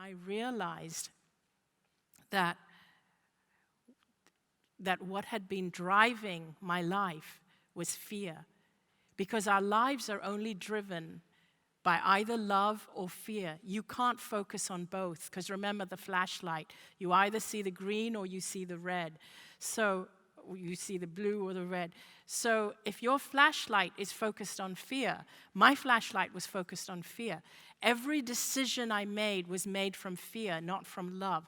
I realized that what had been driving my life was fear. Because our lives are only driven by either love or fear. You can't focus on both, because remember the flashlight. You either see the green or you see the red. So you see the blue or the red. So if your flashlight is focused on fear, my flashlight was focused on fear. Every decision I made was made from fear, not from love.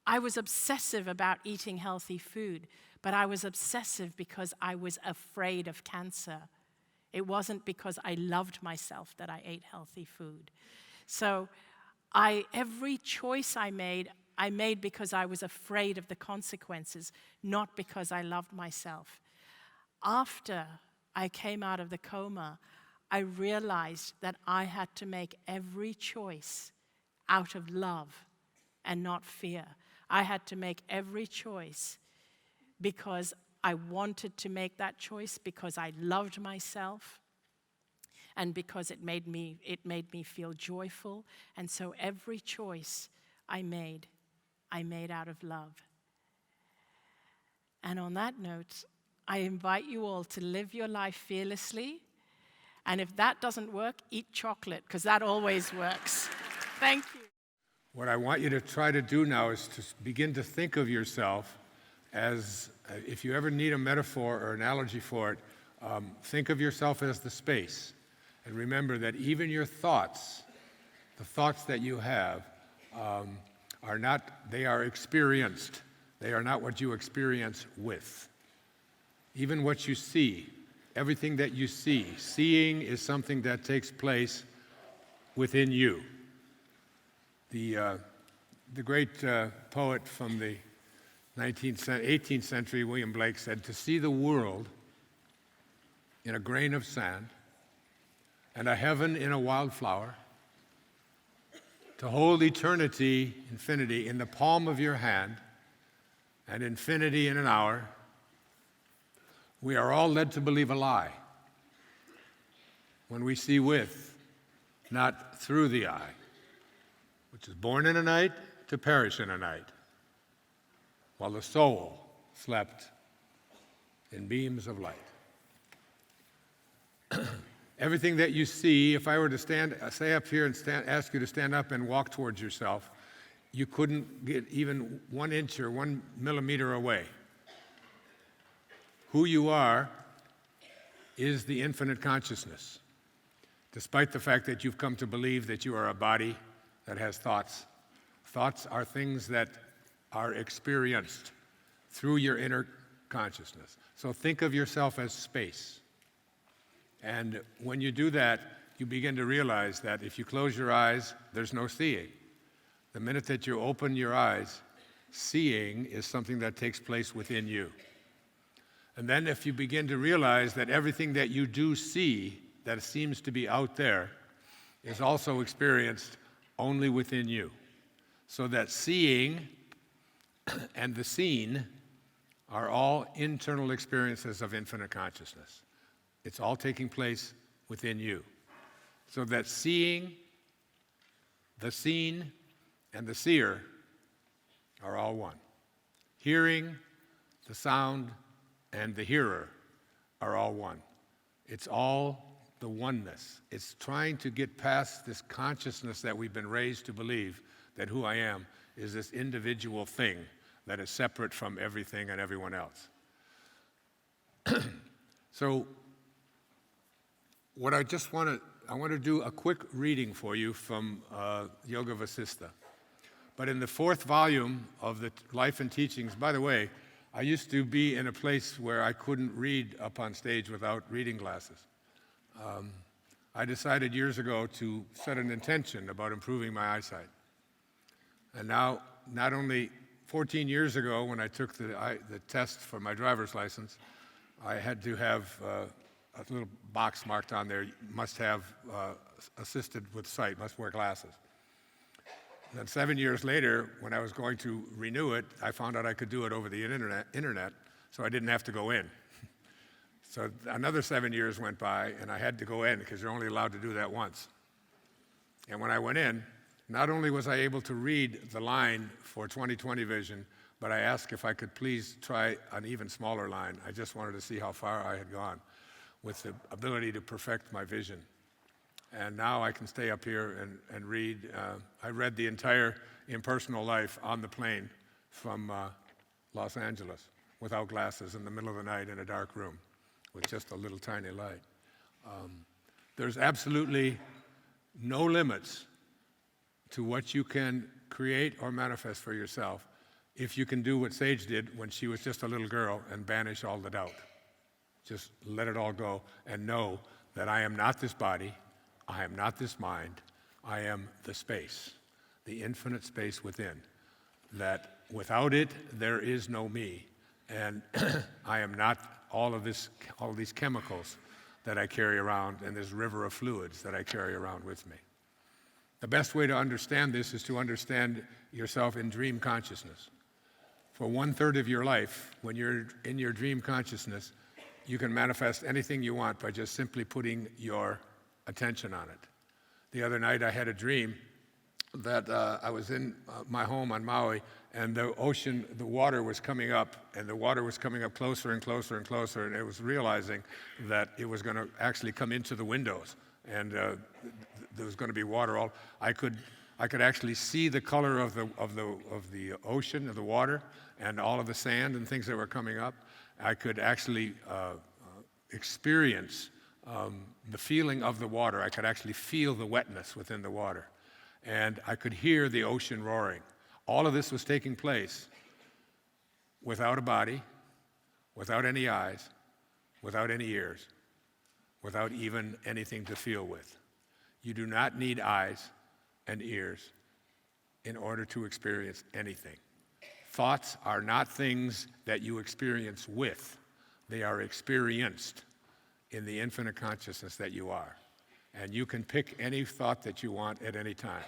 I was obsessive about eating healthy food, but I was obsessive because I was afraid of cancer. It wasn't because I loved myself that I ate healthy food. So every choice I made because I was afraid of the consequences, not because I loved myself. After I came out of the coma, I realized that I had to make every choice out of love and not fear. I had to make every choice because I wanted to make that choice, because I loved myself, and because it made me feel joyful. And so every choice I made out of love. And on that note, I invite you all to live your life fearlessly. And if that doesn't work, eat chocolate, because that always works. Thank you. What I want you to try to do now is to begin to think of yourself as, if you ever need a metaphor or analogy for it, think of yourself as the space. And remember that even your thoughts, the thoughts that you have, they are experienced. They are not what you experience with. Even what you see, everything that you see, seeing is something that takes place within you. The great poet from the 18th century, William Blake, said, "To see the world in a grain of sand, and a heaven in a wildflower, to hold eternity, infinity, in the palm of your hand, and infinity in an hour, we are all led to believe a lie when we see with, not through the eye, which is born in a night to perish in a night, while the soul slept in beams of light." Everything that you see, if I were to stay up here and ask you to stand up and walk towards yourself, you couldn't get even 1 inch or 1 millimeter away. Who you are is the infinite consciousness. Despite the fact that you've come to believe that you are a body that has thoughts, thoughts are things that are experienced through your inner consciousness. So think of yourself as space. And when you do that, you begin to realize that if you close your eyes, there's no seeing. The minute that you open your eyes, seeing is something that takes place within you. And then if you begin to realize that everything that you do see that seems to be out there is also experienced only within you. So that seeing and the seen are all internal experiences of infinite consciousness. It's all taking place within you. So that seeing, the seen, and the seer are all one. Hearing, the sound, and the hearer are all one. It's all the oneness. It's trying to get past this consciousness that we've been raised to believe that who I am is this individual thing that is separate from everything and everyone else. So what I want to do a quick reading for you from Yoga Vasistha. But in the 4th volume of the Life and Teachings, by the way, I used to be in a place where I couldn't read up on stage without reading glasses. I decided years ago to set an intention about improving my eyesight. And now, not only 14 years ago when I took the test for my driver's license, I had to have a little box marked on there, must have assisted with sight, must wear glasses. Then 7 years later, when I was going to renew it, I found out I could do it over the internet, so I didn't have to go in. So another 7 years went by, and I had to go in because you're only allowed to do that once. And when I went in, not only was I able to read the line for 20/20 vision, but I asked if I could please try an even smaller line. I just wanted to see how far I had gone with the ability to perfect my vision. And now I can stay up here and read. I read the entire Impersonal Life on the plane from Los Angeles without glasses in the middle of the night in a dark room with just a little tiny light. There's absolutely no limits to what you can create or manifest for yourself if you can do what Sage did when she was just a little girl and banish all the doubt. Just let it all go and know that I am not this body, I am not this mind, I am the space, the infinite space within, that without it, there is no me. And I am not all of these chemicals that I carry around and this river of fluids that I carry around with me. The best way to understand this is to understand yourself in dream consciousness. For 1/3 of your life, when you're in your dream consciousness, you can manifest anything you want by just simply putting your attention on it. The other night I had a dream that I was in my home on Maui, and the ocean, the water was coming up, and the water was coming up closer and closer and closer, and I was realizing that it was going to actually come into the windows, and there was going to be water all. I could actually see the color of the ocean, of the water, and all of the sand and things that were coming up. I could actually experience the feeling of the water. I could actually feel the wetness within the water. And I could hear the ocean roaring. All of this was taking place without a body, without any eyes, without any ears, without even anything to feel with. You do not need eyes and ears in order to experience anything. Thoughts are not things that you experience with. They are experienced in the infinite consciousness that you are. And you can pick any thought that you want at any time.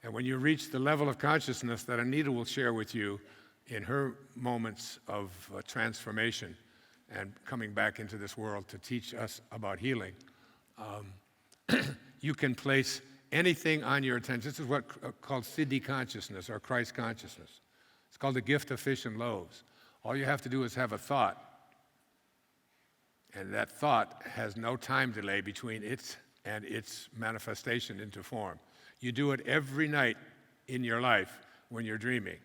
And when you reach the level of consciousness that Anita will share with you in her moments of transformation and coming back into this world to teach us about healing, you can place anything on your attention. This is what's called Siddhi consciousness or Christ consciousness. It's called the gift of fish and loaves. All you have to do is have a thought, and that thought has no time delay between it and its manifestation into form. You do it every night in your life when you're dreaming,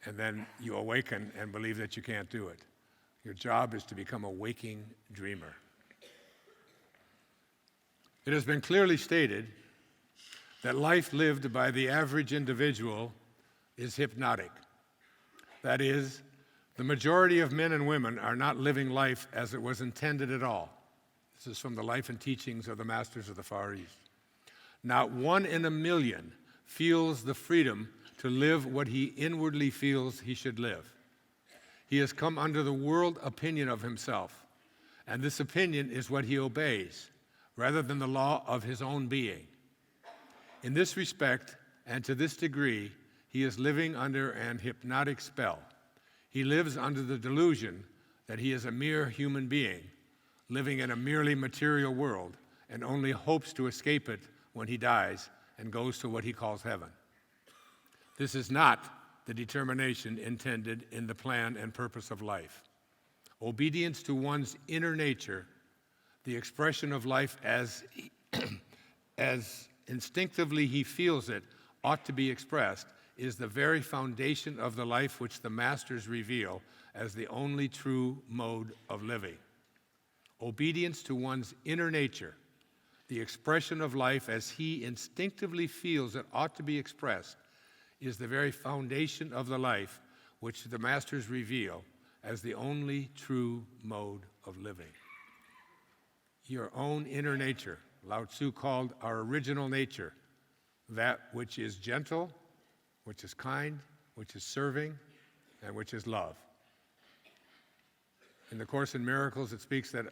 and then you awaken and believe that you can't do it. Your job is to become a waking dreamer. It has been clearly stated that life lived by the average individual is hypnotic. That is, the majority of men and women are not living life as it was intended at all. This is from the life and teachings of the masters of the Far East. Not 1 in a million feels the freedom to live what he inwardly feels he should live. He has come under the world opinion of himself, and this opinion is what he obeys, rather than the law of his own being. In this respect, and to this degree, he is living under an hypnotic spell. He lives under the delusion that he is a mere human being, living in a merely material world, and only hopes to escape it when he dies and goes to what he calls heaven. This is not the determination intended in the plan and purpose of life. Obedience to one's inner nature, the expression of life as instinctively he feels it ought to be expressed, is the very foundation of the life which the masters reveal as the only true mode of living. Obedience to one's inner nature, the expression of life as he instinctively feels it ought to be expressed, is the very foundation of the life which the masters reveal as the only true mode of living. Your own inner nature, Lao Tzu called our original nature, that which is gentle, which is kind, which is serving, and which is love. In the Course in Miracles, it speaks that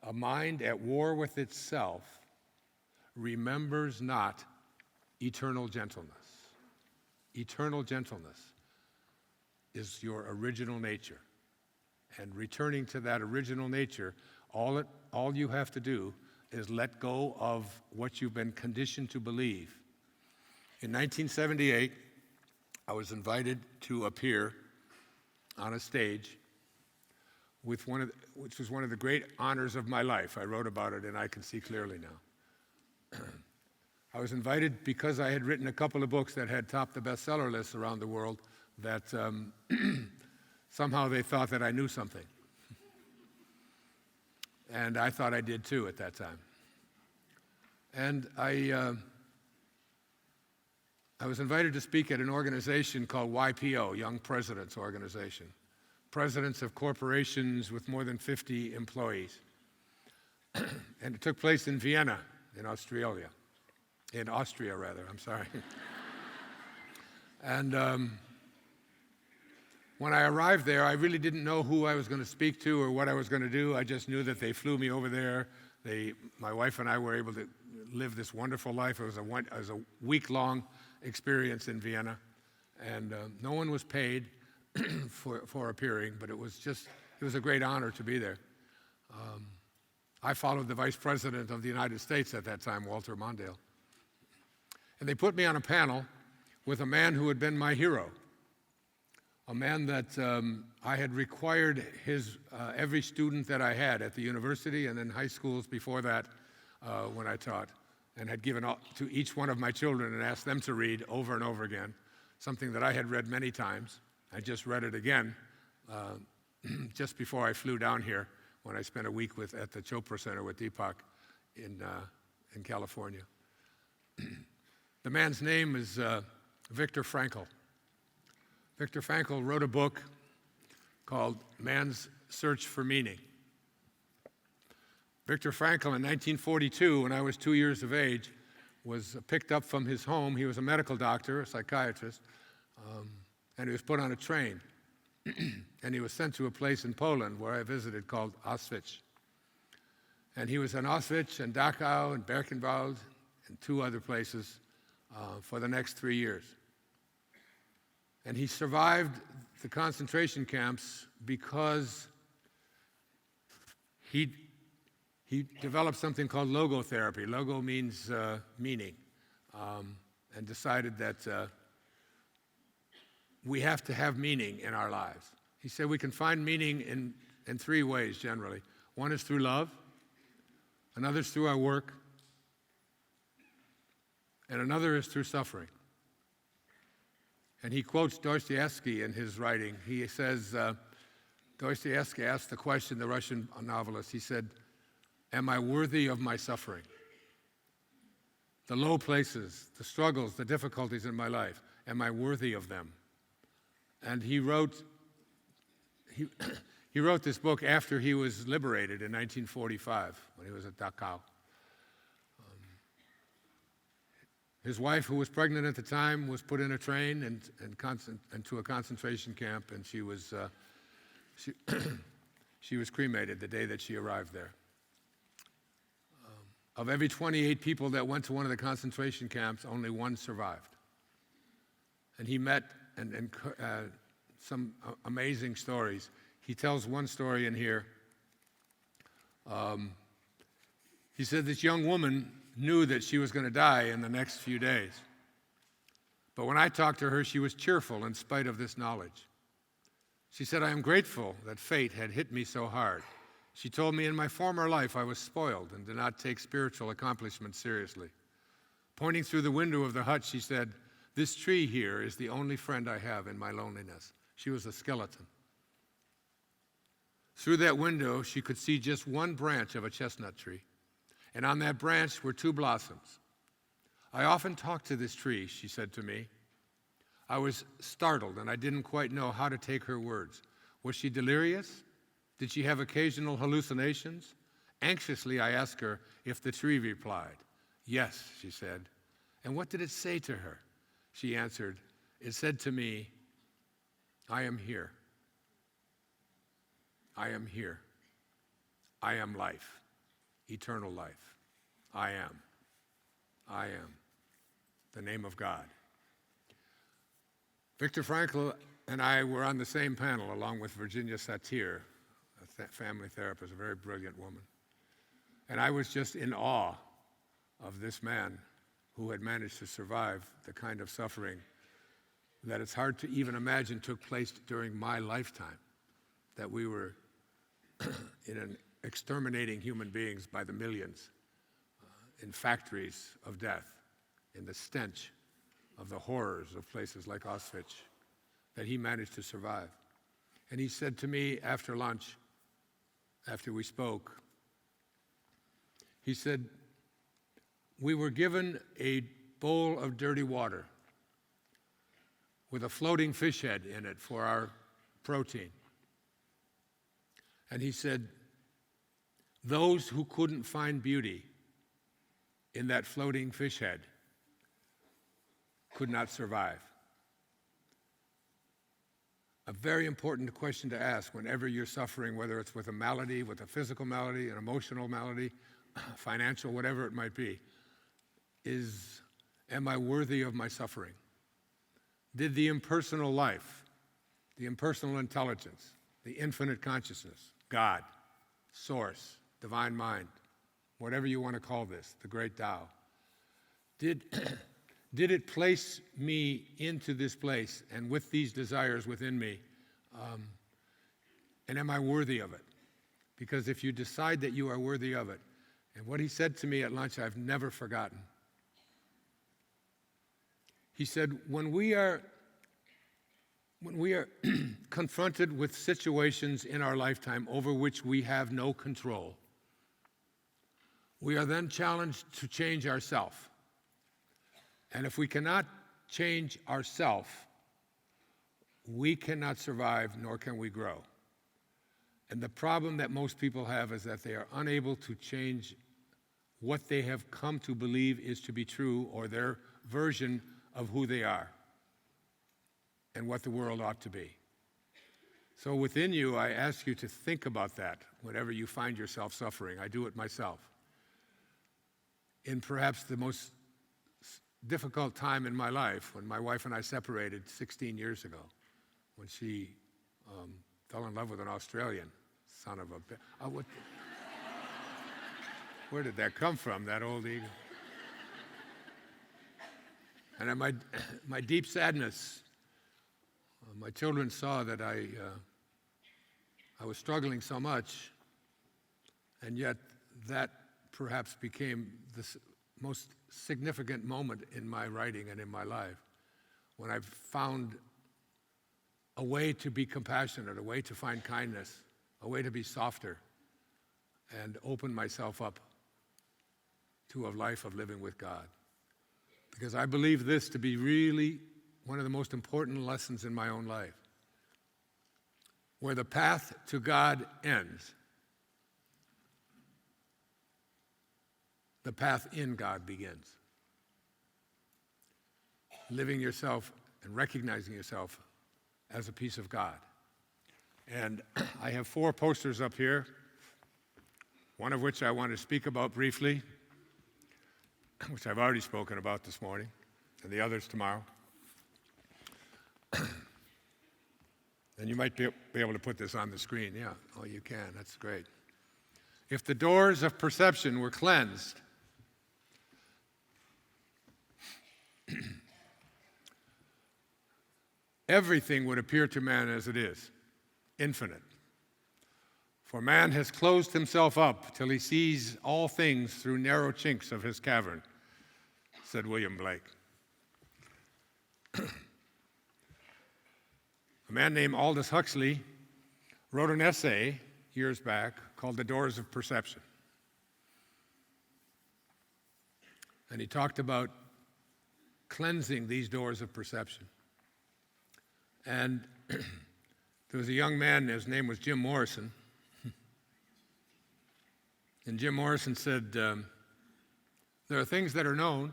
a mind at war with itself remembers not eternal gentleness. Eternal gentleness is your original nature. And returning to that original nature, all you have to do is let go of what you've been conditioned to believe. In 1978, I was invited to appear on a stage with which was one of the great honors of my life. I wrote about it, and I can see clearly now. I was invited because I had written a couple of books that had topped the bestseller lists around the world that somehow they thought that I knew something. And I thought I did too at that time. And I was invited to speak at an organization called YPO, Young Presidents Organization. Presidents of corporations with more than 50 employees. And it took place in Vienna, in Austria, I'm sorry. And when I arrived there, I really didn't know who I was going to speak to or what I was going to do. I just knew that they flew me over there. My wife and I were able to live this wonderful life. It was a week-long experience in Vienna, and no one was paid for appearing, but it was a great honor to be there. I followed the Vice President of the United States at that time, Walter Mondale. And they put me on a panel with a man who had been my hero, a man that I had required every student that I had at the university and in high schools before that when I taught, and had given to each one of my children and asked them to read over and over again, something that I had read many times. I just read it again just before I flew down here when I spent a week at the Chopra Center with Deepak in California. The man's name is Viktor Frankl. Viktor Frankl wrote a book called Man's Search for Meaning. Viktor Frankl, in 1942, when I was 2 years of age, was picked up from his home. He was a medical doctor, a psychiatrist, and he was put on a train. And he was sent to a place in Poland where I visited called Auschwitz. And he was in Auschwitz and Dachau and Birkenwald and 2 other places for the next 3 years. And he survived the concentration camps because he developed something called logotherapy. Logo means meaning, and decided that we have to have meaning in our lives. He said we can find meaning in 3 ways generally. One is through love, another is through our work, and another is through suffering. And he quotes Dostoevsky in his writing. He says, Dostoevsky asked the question, the Russian novelist, he said, "Am I worthy of my suffering? The low places, the struggles, the difficulties in my life, am I worthy of them?" And he wrote this book after he was liberated in 1945, when he was at Dachau. His wife, who was pregnant at the time, was put in a train and to a concentration camp, and she was cremated the day that she arrived there. Of every 28 people that went to one of the concentration camps, only 1 survived. And he met some amazing stories. He tells one story in here. He said this young woman knew that she was going to die in the next few days. But when I talked to her, she was cheerful in spite of this knowledge. She said, "I am grateful that fate had hit me so hard." She told me in my former life I was spoiled and did not take spiritual accomplishments seriously. Pointing through the window of the hut, she said, "This tree here is the only friend I have in my loneliness." She was a skeleton. Through that window, she could see just one branch of a chestnut tree. And on that branch were 2 blossoms. "I often talk to this tree," she said to me. I was startled, and I didn't quite know how to take her words. Was she delirious? Did she have occasional hallucinations? Anxiously, I asked her if the tree replied. "Yes," she said. "And what did it say to her?" She answered, "It said to me, I am here. I am here. I am life. Eternal life. I am. I am. The name of God." Viktor Frankl and I were on the same panel along with Virginia Satir, a family therapist, a very brilliant woman. And I was just in awe of this man who had managed to survive the kind of suffering that it's hard to even imagine took place during my lifetime, that we were exterminating human beings by the millions in factories of death, in the stench of the horrors of places like Auschwitz, that he managed to survive. And he said to me after lunch, after we spoke, he said, we were given a bowl of dirty water with a floating fish head in it for our protein. And he said, those who couldn't find beauty in that floating fish head could not survive. A very important question to ask whenever you're suffering, whether it's with a malady, with a physical malady, an emotional malady, financial, whatever it might be, is, am I worthy of my suffering? Did the impersonal life, the impersonal intelligence, the infinite consciousness, God, source, divine mind, whatever you want to call this, the great Tao, did it place me into this place and with these desires within me, and am I worthy of it? Because if you decide that you are worthy of it, and what he said to me at lunch, I've never forgotten. He said, when we are confronted with situations in our lifetime over which we have no control, we are then challenged to change ourselves. And if we cannot change ourselves, we cannot survive, nor can we grow. And the problem that most people have is that they are unable to change what they have come to believe is to be true, or their version of who they are and what the world ought to be. So within you, I ask you to think about that whenever you find yourself suffering. I do it myself. In perhaps the most difficult time in my life, when my wife and I separated 16 years ago, when she fell in love with an Australian son of a where did that come from, that old ego? And in my deep sadness, my children saw that I was struggling so much, and yet that perhaps became the most significant moment in my writing and in my life, when I found a way to be compassionate, a way to find kindness, a way to be softer, and open myself up to a life of living with God. Because I believe this to be really one of the most important lessons in my own life. Where the path to God ends, the path in God begins. Living yourself and recognizing yourself as a piece of God. And I have 4 posters up here, one of which I want to speak about briefly, which I've already spoken about this morning, and the others tomorrow. And you might be able to put this on the screen. Yeah, oh, you can. That's great. If the doors of perception were cleansed, everything would appear to man as it is, infinite. For man has closed himself up till he sees all things through narrow chinks of his cavern, said William Blake. A man named Aldous Huxley wrote an essay years back called The Doors of Perception. And he talked about cleansing these doors of perception. And there was a young man, his name was Jim Morrison. And Jim Morrison said, there are things that are known,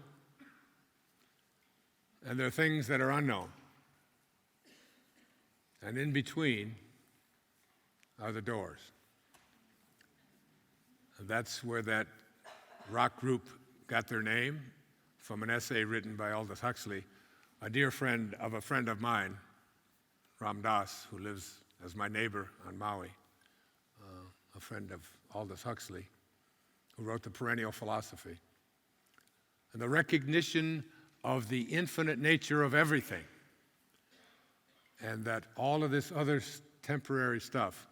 and there are things that are unknown. And in between are the doors. And that's where that rock group got their name, from an essay written by Aldous Huxley, a dear friend of a friend of mine, Ram Dass, who lives as my neighbor on Maui, a friend of Aldous Huxley, who wrote The Perennial Philosophy. and the recognition of the infinite nature of everything, and that all of this other temporary stuff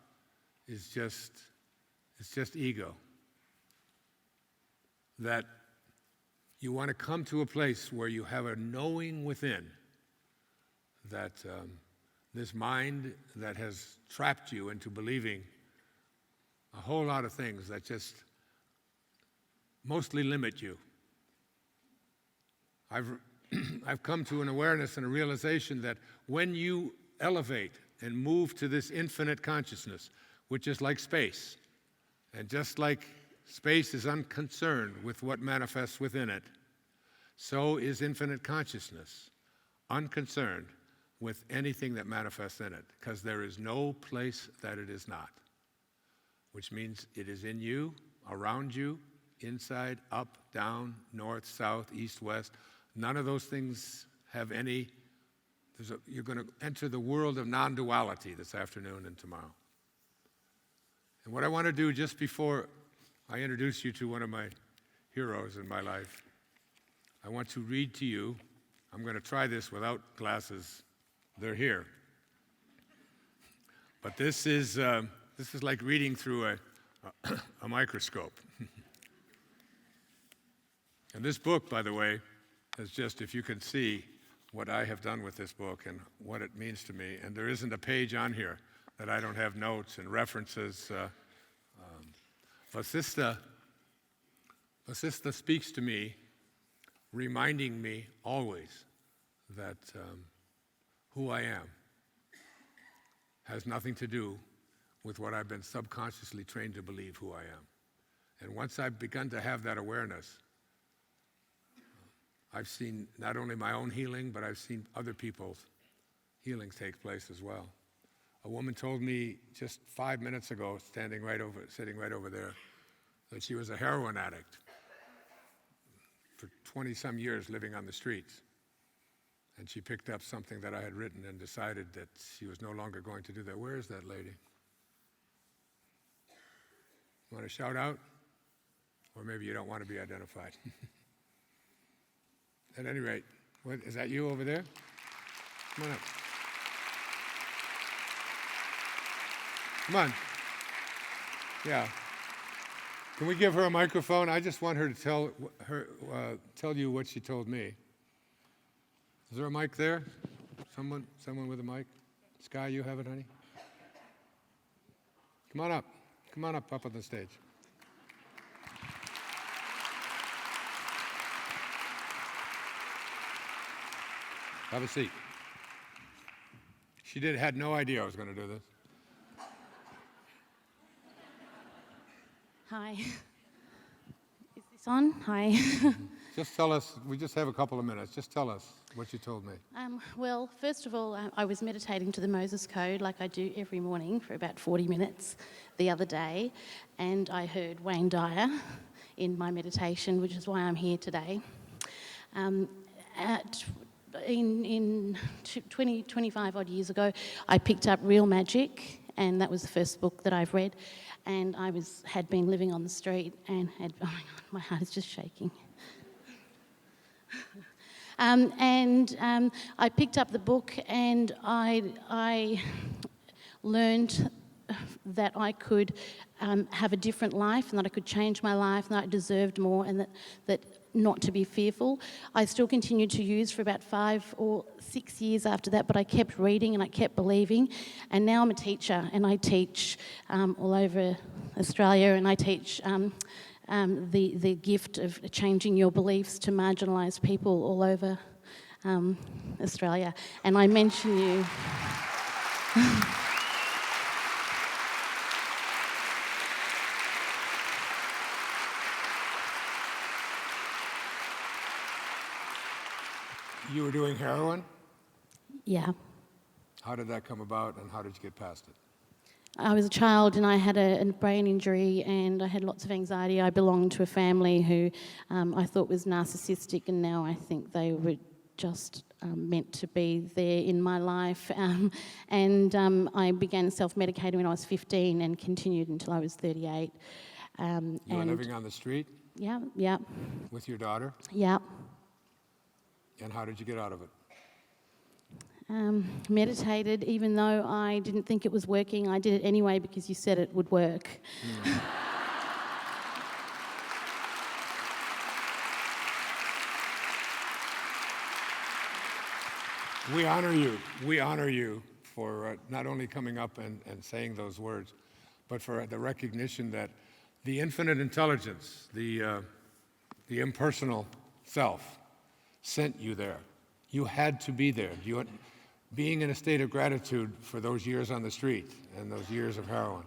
is just ego. That you want to come to a place where you have a knowing within that this mind that has trapped you into believing a whole lot of things that just mostly limit you. I've come to an awareness and a realization that when you elevate and move to this infinite consciousness, which is like space, and just like space is unconcerned with what manifests within it, so is infinite consciousness unconcerned with anything that manifests in it, because there is no place that it is not, which means it is in you, around you, inside, up, down, north, south, east, west. None of those things have any. You're going to enter the world of non-duality this afternoon and tomorrow. And what I want to do just before I introduce you to one of my heroes in my life, I want to read to you. I'm going to try this without glasses. They're here. But this is like reading through a microscope. And this book, by the way, is just, if you can see what I have done with this book and what it means to me, and there isn't a page on here that I don't have notes and references. Vasista speaks to me, reminding me always that who I am has nothing to do with what I've been subconsciously trained to believe who I am. And once I've begun to have that awareness, I've seen not only my own healing, but I've seen other people's healings take place as well. A woman told me just 5 minutes ago, sitting right over there, that she was a heroin addict for 20-some years living on the streets. And she picked up something that I had written and decided that she was no longer going to do that. Where is that lady? Want to shout out? Or maybe you don't want to be identified. At any rate, is that you over there? Come on up. Come on. Yeah. Can we give her a microphone? I just want her to tell you what she told me. Is there a mic there? Someone with a mic? Sky, you have it, honey? Come on up. Come on up on the stage. Have a seat. She had no idea I was going to do this. Hi. Is this on? Hi. Just tell us, we just have a couple of minutes. Just tell us what you told me. Well, first of all, I was meditating to the Moses Code like I do every morning for about 40 minutes the other day, and I heard Wayne Dyer in my meditation, which is why I'm here today. In 25 odd years ago, I picked up Real Magic, and that was the first book that I've read. And I had been living on the street and oh my God, my heart is just shaking. I picked up the book and I learned that I could have a different life and that I could change my life and that I deserved more and that not to be fearful. I still continued to use for about 5 or 6 years after that, but I kept reading and I kept believing. And now I'm a teacher and I teach all over Australia, and I teach the gift of changing your beliefs to marginalised people all over Australia. And I mention you... You were doing heroin? Yeah. How did that come about, and how did you get past it? I was a child and I had a brain injury and I had lots of anxiety. I belonged to a family who I thought was narcissistic, and now I think they were just meant to be there in my life. I began self-medicating when I was 15 and continued until I was 38. You were living on the street? Yeah. with your daughter? Yeah. And how did you get out of it? Meditated, even though I didn't think it was working. I did it anyway because you said it would work. We honor you. We honor you for not only coming up and saying those words, but for the recognition that the infinite intelligence, the impersonal self, sent you there. You had to be there. Being in a state of gratitude for those years on the street and those years of heroin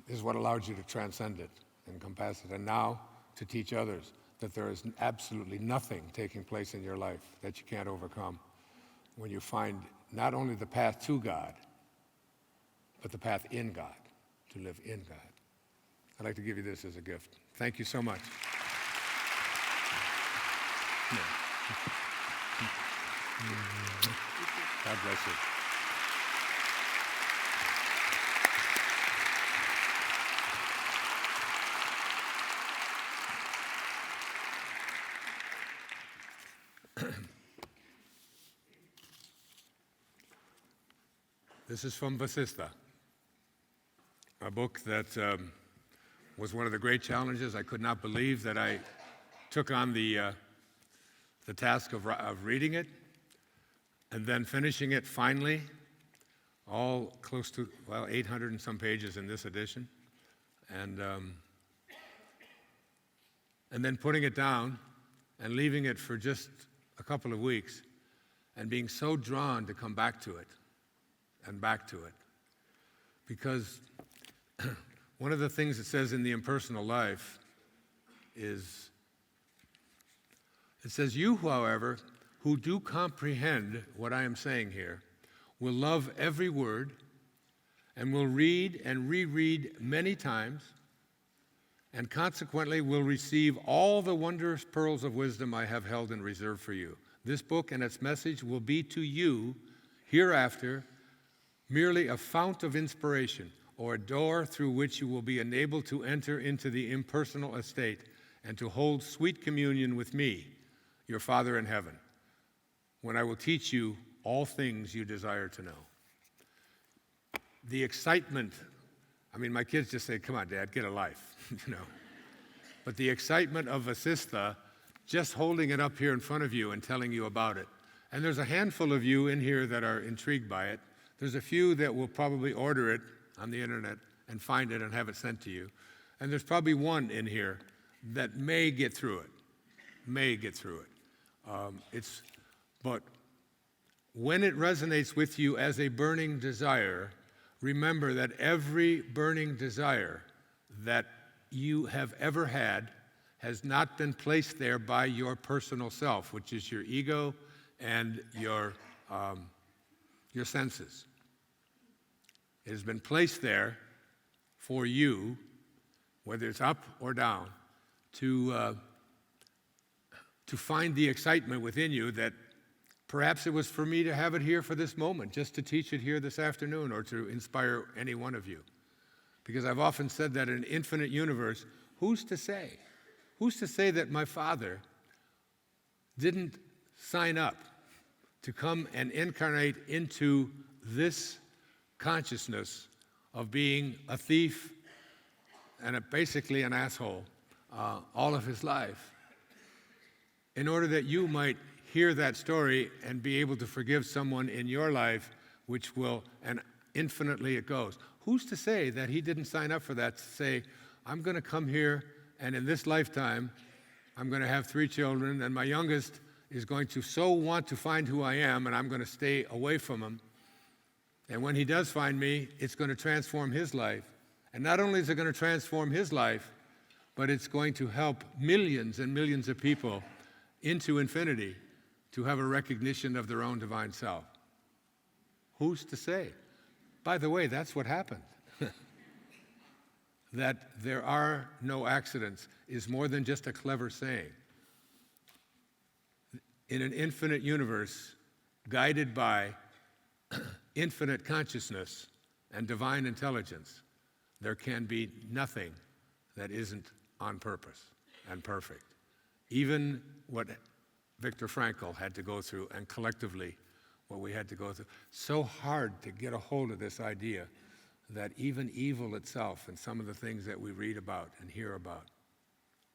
is what allowed you to transcend it and compass it. And now to teach others that there is absolutely nothing taking place in your life that you can't overcome when you find not only the path to God, but the path in God, to live in God. I'd like to give you this as a gift. Thank you so much. God bless you. This is from Vasista, a book that was one of the great challenges. I could not believe that I took on the task of reading it and then finishing it finally, all close to, 800 and some pages in this edition, and then putting it down and leaving it for just a couple of weeks and being so drawn to come back to it and back to it. Because one of the things it says in the impersonal life is, it says, you, however, who do comprehend what I am saying here, will love every word and will read and reread many times, and consequently will receive all the wondrous pearls of wisdom I have held in reserve for you. This book and its message will be to you hereafter merely a fount of inspiration, or a door through which you will be enabled to enter into the impersonal estate and to hold sweet communion with me, your Father in heaven, when I will teach you all things you desire to know. The excitement, my kids just say, come on, Dad, get a life, But the excitement of Vasista, just holding it up here in front of you and telling you about it. And there's a handful of you in here that are intrigued by it. There's a few that will probably order it on the internet and find it and have it sent to you. And there's probably one in here that may get through it. But when it resonates with you as a burning desire, remember that every burning desire that you have ever had has not been placed there by your personal self, which is your ego and your senses. It has been placed there for you, whether it's up or down, to find the excitement within you that perhaps it was for me to have it here for this moment, just to teach it here this afternoon, or to inspire any one of you. Because I've often said that in an infinite universe, who's to say? Who's to say that my Father didn't sign up to come and incarnate into this consciousness of being a thief and basically an asshole all of his life, in order that you might hear that story and be able to forgive someone in your life, which will, and infinitely it goes. Who's to say that he didn't sign up for that, to say, I'm going to come here, and in this lifetime, I'm going to have 3 children, and my youngest is going to so want to find who I am, and I'm going to stay away from him. And when he does find me, it's going to transform his life. And not only is it going to transform his life, but it's going to help millions and millions of people into infinity to have a recognition of their own divine self. Who's to say? By the way, that's what happened. That there are no accidents is more than just a clever saying. In an infinite universe, guided by infinite consciousness and divine intelligence, there can be nothing that isn't on purpose. and perfect. Even what Viktor Frankl had to go through, and collectively what we had to go through. So hard to get a hold of this idea that even evil itself and some of the things that we read about and hear about.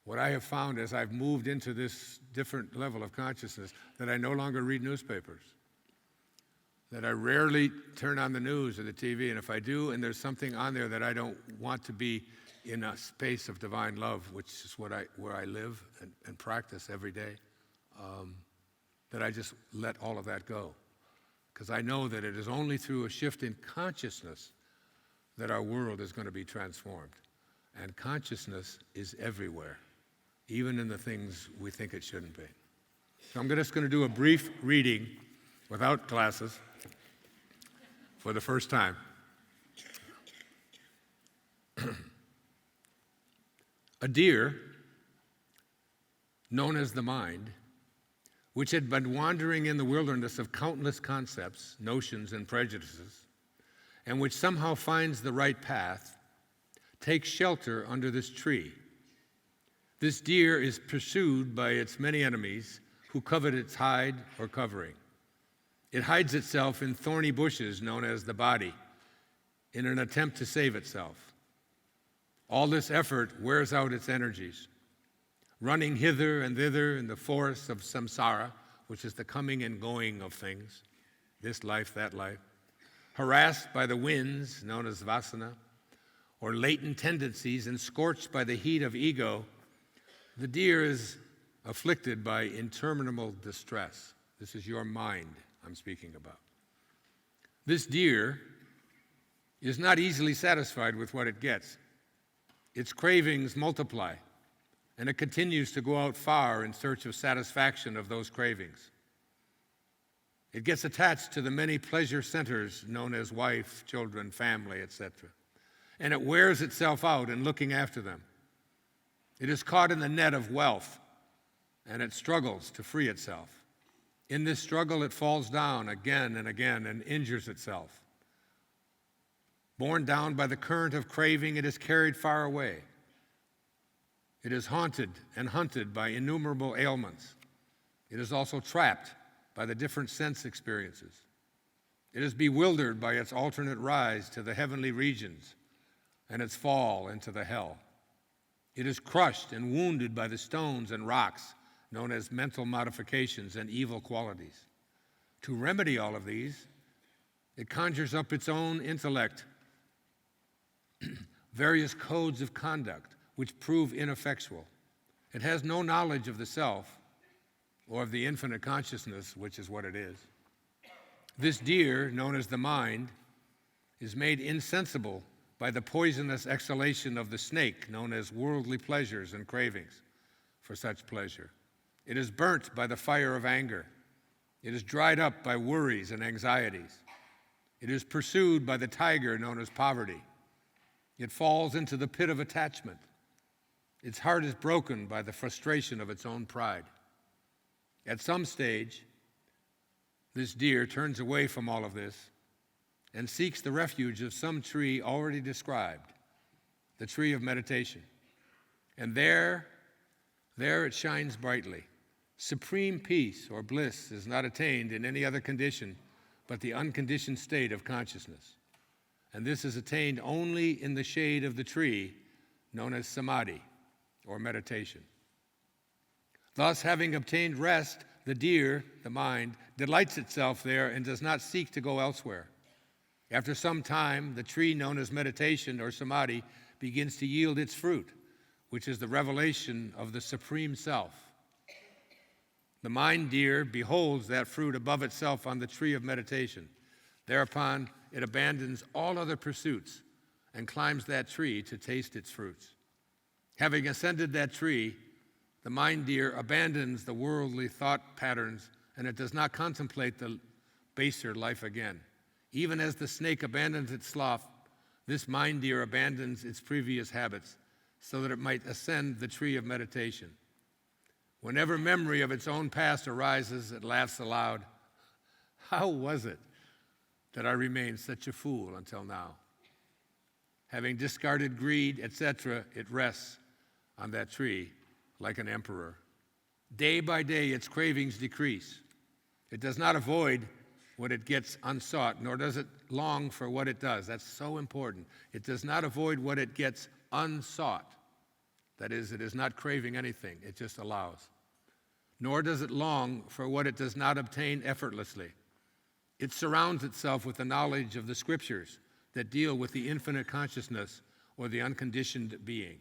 What I have found as I've moved into this different level of consciousness, that I no longer read newspapers, that I rarely turn on the news or the TV, and if I do and there's something on there that I don't want to be in a space of divine love, which is where I live and practice every day, that I just let all of that go. Because I know that it is only through a shift in consciousness that our world is going to be transformed. And consciousness is everywhere, even in the things we think it shouldn't be. So I'm just going to do a brief reading without glasses for the first time. A deer, known as the mind, which had been wandering in the wilderness of countless concepts, notions, and prejudices, and which somehow finds the right path, takes shelter under this tree. This deer is pursued by its many enemies who covet its hide or covering. It hides itself in thorny bushes known as the body in an attempt to save itself. All this effort wears out its energies. Running hither and thither in the forests of samsara, which is the coming and going of things, this life, that life, harassed by the winds, known as vasana, or latent tendencies, and scorched by the heat of ego, the deer is afflicted by interminable distress. This is your mind I'm speaking about. This deer is not easily satisfied with what it gets. Its cravings multiply, and it continues to go out far in search of satisfaction of those cravings. It gets attached to the many pleasure centers known as wife, children, family, etc. And it wears itself out in looking after them. It is caught in the net of wealth, and it struggles to free itself. In this struggle, it falls down again and again and injures itself. Borne down by the current of craving, it is carried far away. It is haunted and hunted by innumerable ailments. It is also trapped by the different sense experiences. It is bewildered by its alternate rise to the heavenly regions and its fall into the hell. It is crushed and wounded by the stones and rocks known as mental modifications and evil qualities. To remedy all of these, it conjures up its own intellect, various codes of conduct, which prove ineffectual. It has no knowledge of the self or of the infinite consciousness, which is what it is. This deer, known as the mind, is made insensible by the poisonous exhalation of the snake, known as worldly pleasures and cravings for such pleasure. It is burnt by the fire of anger. It is dried up by worries and anxieties. It is pursued by the tiger known as poverty. It falls into the pit of attachment. Its heart is broken by the frustration of its own pride. At some stage, this deer turns away from all of this and seeks the refuge of some tree already described, the tree of meditation. And there it shines brightly. Supreme peace or bliss is not attained in any other condition but the unconditioned state of consciousness. And this is attained only in the shade of the tree known as samadhi, or meditation. Thus, having obtained rest, the deer, the mind, delights itself there and does not seek to go elsewhere. After some time, the tree known as meditation or samadhi begins to yield its fruit, which is the revelation of the Supreme Self. The mind deer beholds that fruit above itself on the tree of meditation. Thereupon, it abandons all other pursuits and climbs that tree to taste its fruits. Having ascended that tree, the mind deer abandons the worldly thought patterns, and it does not contemplate the baser life again. Even as the snake abandons its slough, this mind deer abandons its previous habits so that it might ascend the tree of meditation. Whenever memory of its own past arises, it laughs aloud. How was it that I remained such a fool until now? Having discarded greed, etc., it rests on that tree, like an emperor. Day by day, its cravings decrease. It does not avoid what it gets unsought, nor does it long for what it does. That's so important. It does not avoid what it gets unsought. That is, it is not craving anything, it just allows. Nor does it long for what it does not obtain effortlessly. It surrounds itself with the knowledge of the scriptures that deal with the infinite consciousness or the unconditioned being.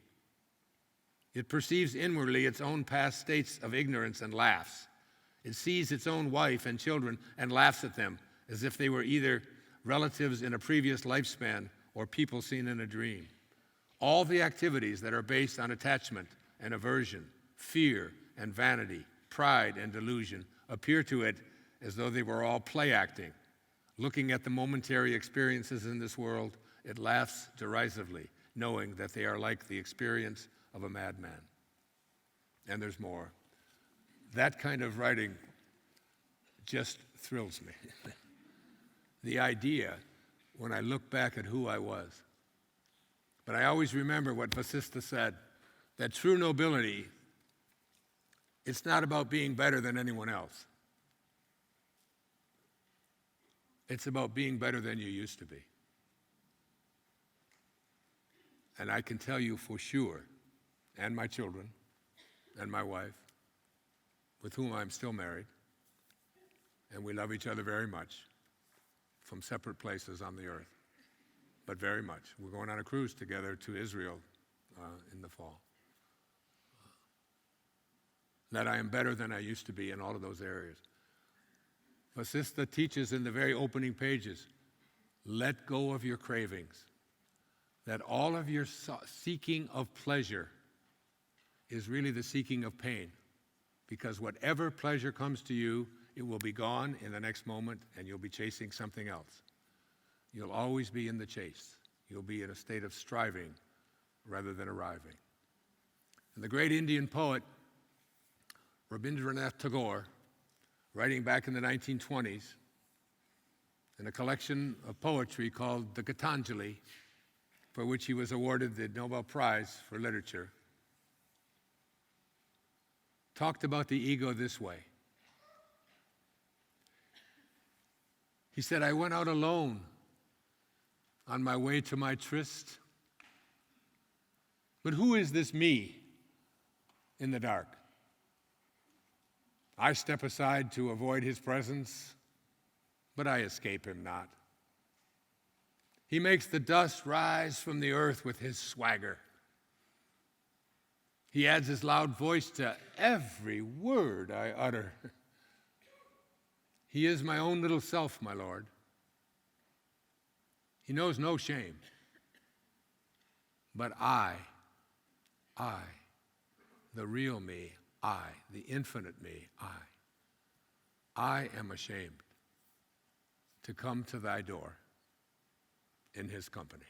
It perceives inwardly its own past states of ignorance and laughs. It sees its own wife and children and laughs at them as if they were either relatives in a previous lifespan or people seen in a dream. All the activities that are based on attachment and aversion, fear and vanity, pride and delusion appear to it as though they were all play acting. Looking at the momentary experiences in this world, it laughs derisively, knowing that they are like the experience of a madman. And there's more. That kind of writing just thrills me. The idea, when I look back at who I was. But I always remember what Vasista said, that true nobility, it's not about being better than anyone else. It's about being better than you used to be. And I can tell you for sure, and my children, and my wife, with whom I'm still married, and we love each other very much, from separate places on the earth, but very much. We're going on a cruise together to Israel in the fall. That I am better than I used to be in all of those areas. Vasista teaches in the very opening pages, let go of your cravings. That all of your seeking of pleasure is really the seeking of pain. Because whatever pleasure comes to you, it will be gone in the next moment and you'll be chasing something else. You'll always be in the chase. You'll be in a state of striving rather than arriving. And the great Indian poet, Rabindranath Tagore, writing back in the 1920s, in a collection of poetry called the Gitanjali, for which he was awarded the Nobel Prize for Literature, talked about the ego this way. He said, I went out alone on my way to my tryst. But who is this me in the dark? I step aside to avoid his presence, but I escape him not. He makes the dust rise from the earth with his swagger. He adds his loud voice to every word I utter. He is my own little self, my Lord. He knows no shame. But I, the real me, the infinite me, I am ashamed to come to thy door in his company.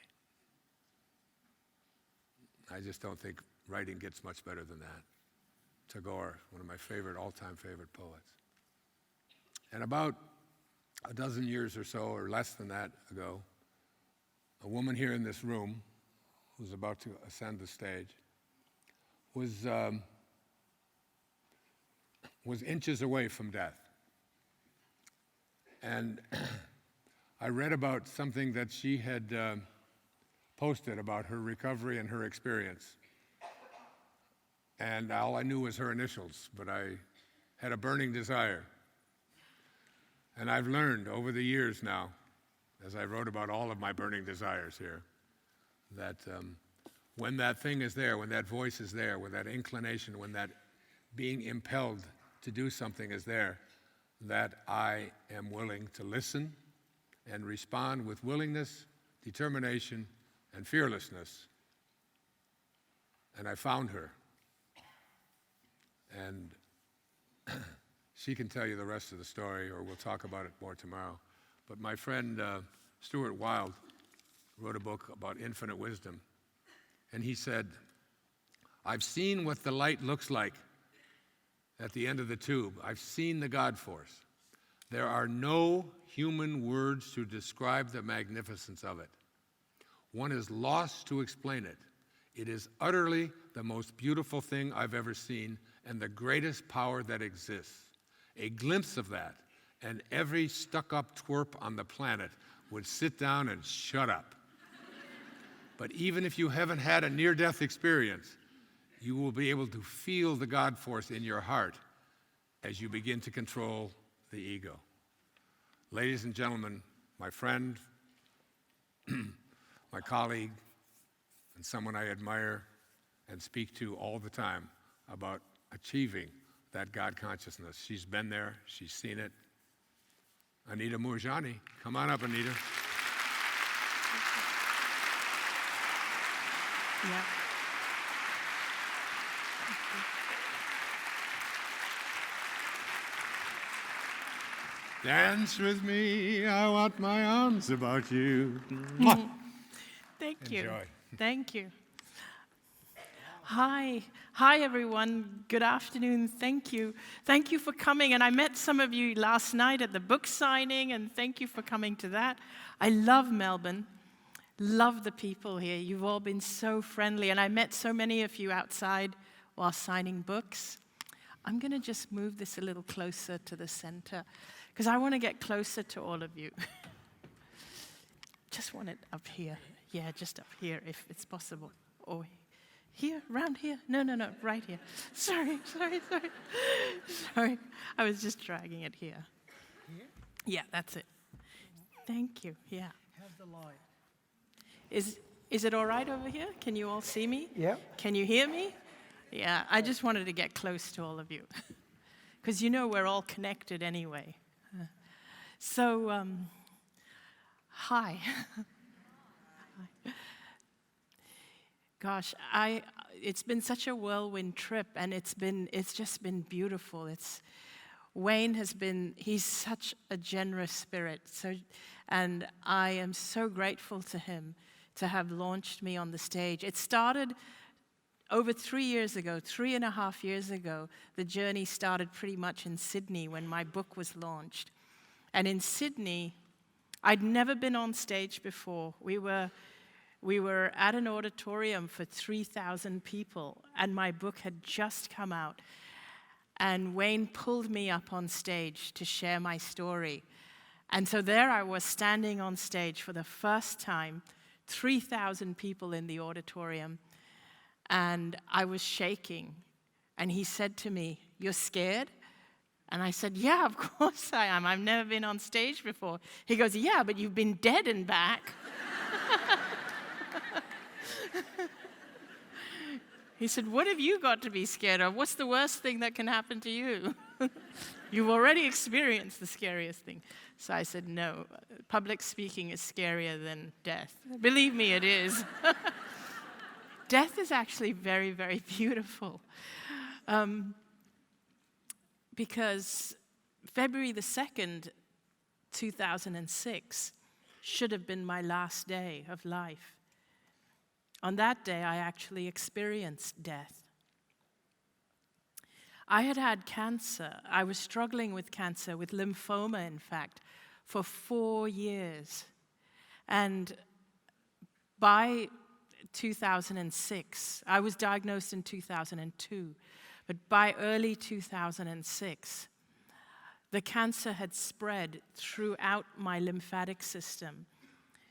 I just don't think writing gets much better than that. Tagore, one of my all-time favorite poets. And about a dozen years or so, or less than that ago, a woman here in this room, who's about to ascend the stage, was inches away from death. And I read about something that she had posted about her recovery and her experience. And all I knew was her initials, but I had a burning desire. And I've learned over the years now, as I wrote about all of my burning desires here, that when that thing is there, when that voice is there, when that inclination, when that being impelled to do something is there, that I am willing to listen and respond with willingness, determination, and fearlessness. And I found her. And she can tell you the rest of the story, or we'll talk about it more tomorrow. But my friend Stuart Wilde wrote a book about infinite wisdom. And he said, I've seen what the light looks like at the end of the tube. I've seen the God force. There are no human words to describe the magnificence of it. One is lost to explain it. It is utterly the most beautiful thing I've ever seen and the greatest power that exists. A glimpse of that, and every stuck-up twerp on the planet would sit down and shut up. But even if you haven't had a near-death experience, you will be able to feel the God force in your heart as you begin to control the ego. Ladies and gentlemen, my friend, my colleague, and someone I admire and speak to all the time about achieving that God consciousness. She's been there, she's seen it. Anita Moorjani. Come on up, Anita. Yeah. Dance with me, I want my arms about you. Thank you. Enjoy. Thank you. Hi. Hi, everyone. Good afternoon. Thank you. Thank you for coming. And I met some of you last night at the book signing, and thank you for coming to that. I love Melbourne. Love the people here. You've all been so friendly, and I met so many of you outside while signing books. I'm going to just move this a little closer to the center, because I want to get closer to all of you. Just want it up here. Yeah, just up here, if it's possible. Or here, around here. No, right here. Sorry. Sorry. I was just dragging it here. Here? Yeah, that's it. Thank you. Yeah. How's the light? Is it all right over here? Can you all see me? Yeah. Can you hear me? Yeah, I just wanted to get close to all of you. Because you know we're all connected anyway. So, hi. Gosh, it's been such a whirlwind trip, and it's just been beautiful. Wayne he's such a generous spirit, and I am so grateful to him to have launched me on the stage. It started over 3 years ago, 3.5 years ago. The journey started pretty much in Sydney when my book was launched. And in Sydney, I'd never been on stage before. We were at an auditorium for 3,000 people, and my book had just come out. And Wayne pulled me up on stage to share my story. And so there I was standing on stage for the first time, 3,000 people in the auditorium, and I was shaking. And he said to me, "You're scared?" And I said, "Yeah, of course I am. I've never been on stage before." He goes, "Yeah, but you've been dead and back." He said, "What have you got to be scared of? What's the worst thing that can happen to you?" You've already experienced the scariest thing. So I said, "No, public speaking is scarier than death." Believe me, it is. Death is actually very, very beautiful. Because February the 2nd, 2006, should have been my last day of life. On that day, I actually experienced death. I had had cancer. I was struggling with cancer, with lymphoma, in fact, for 4 years. And by 2006, I was diagnosed in 2002, but by early 2006, the cancer had spread throughout my lymphatic system.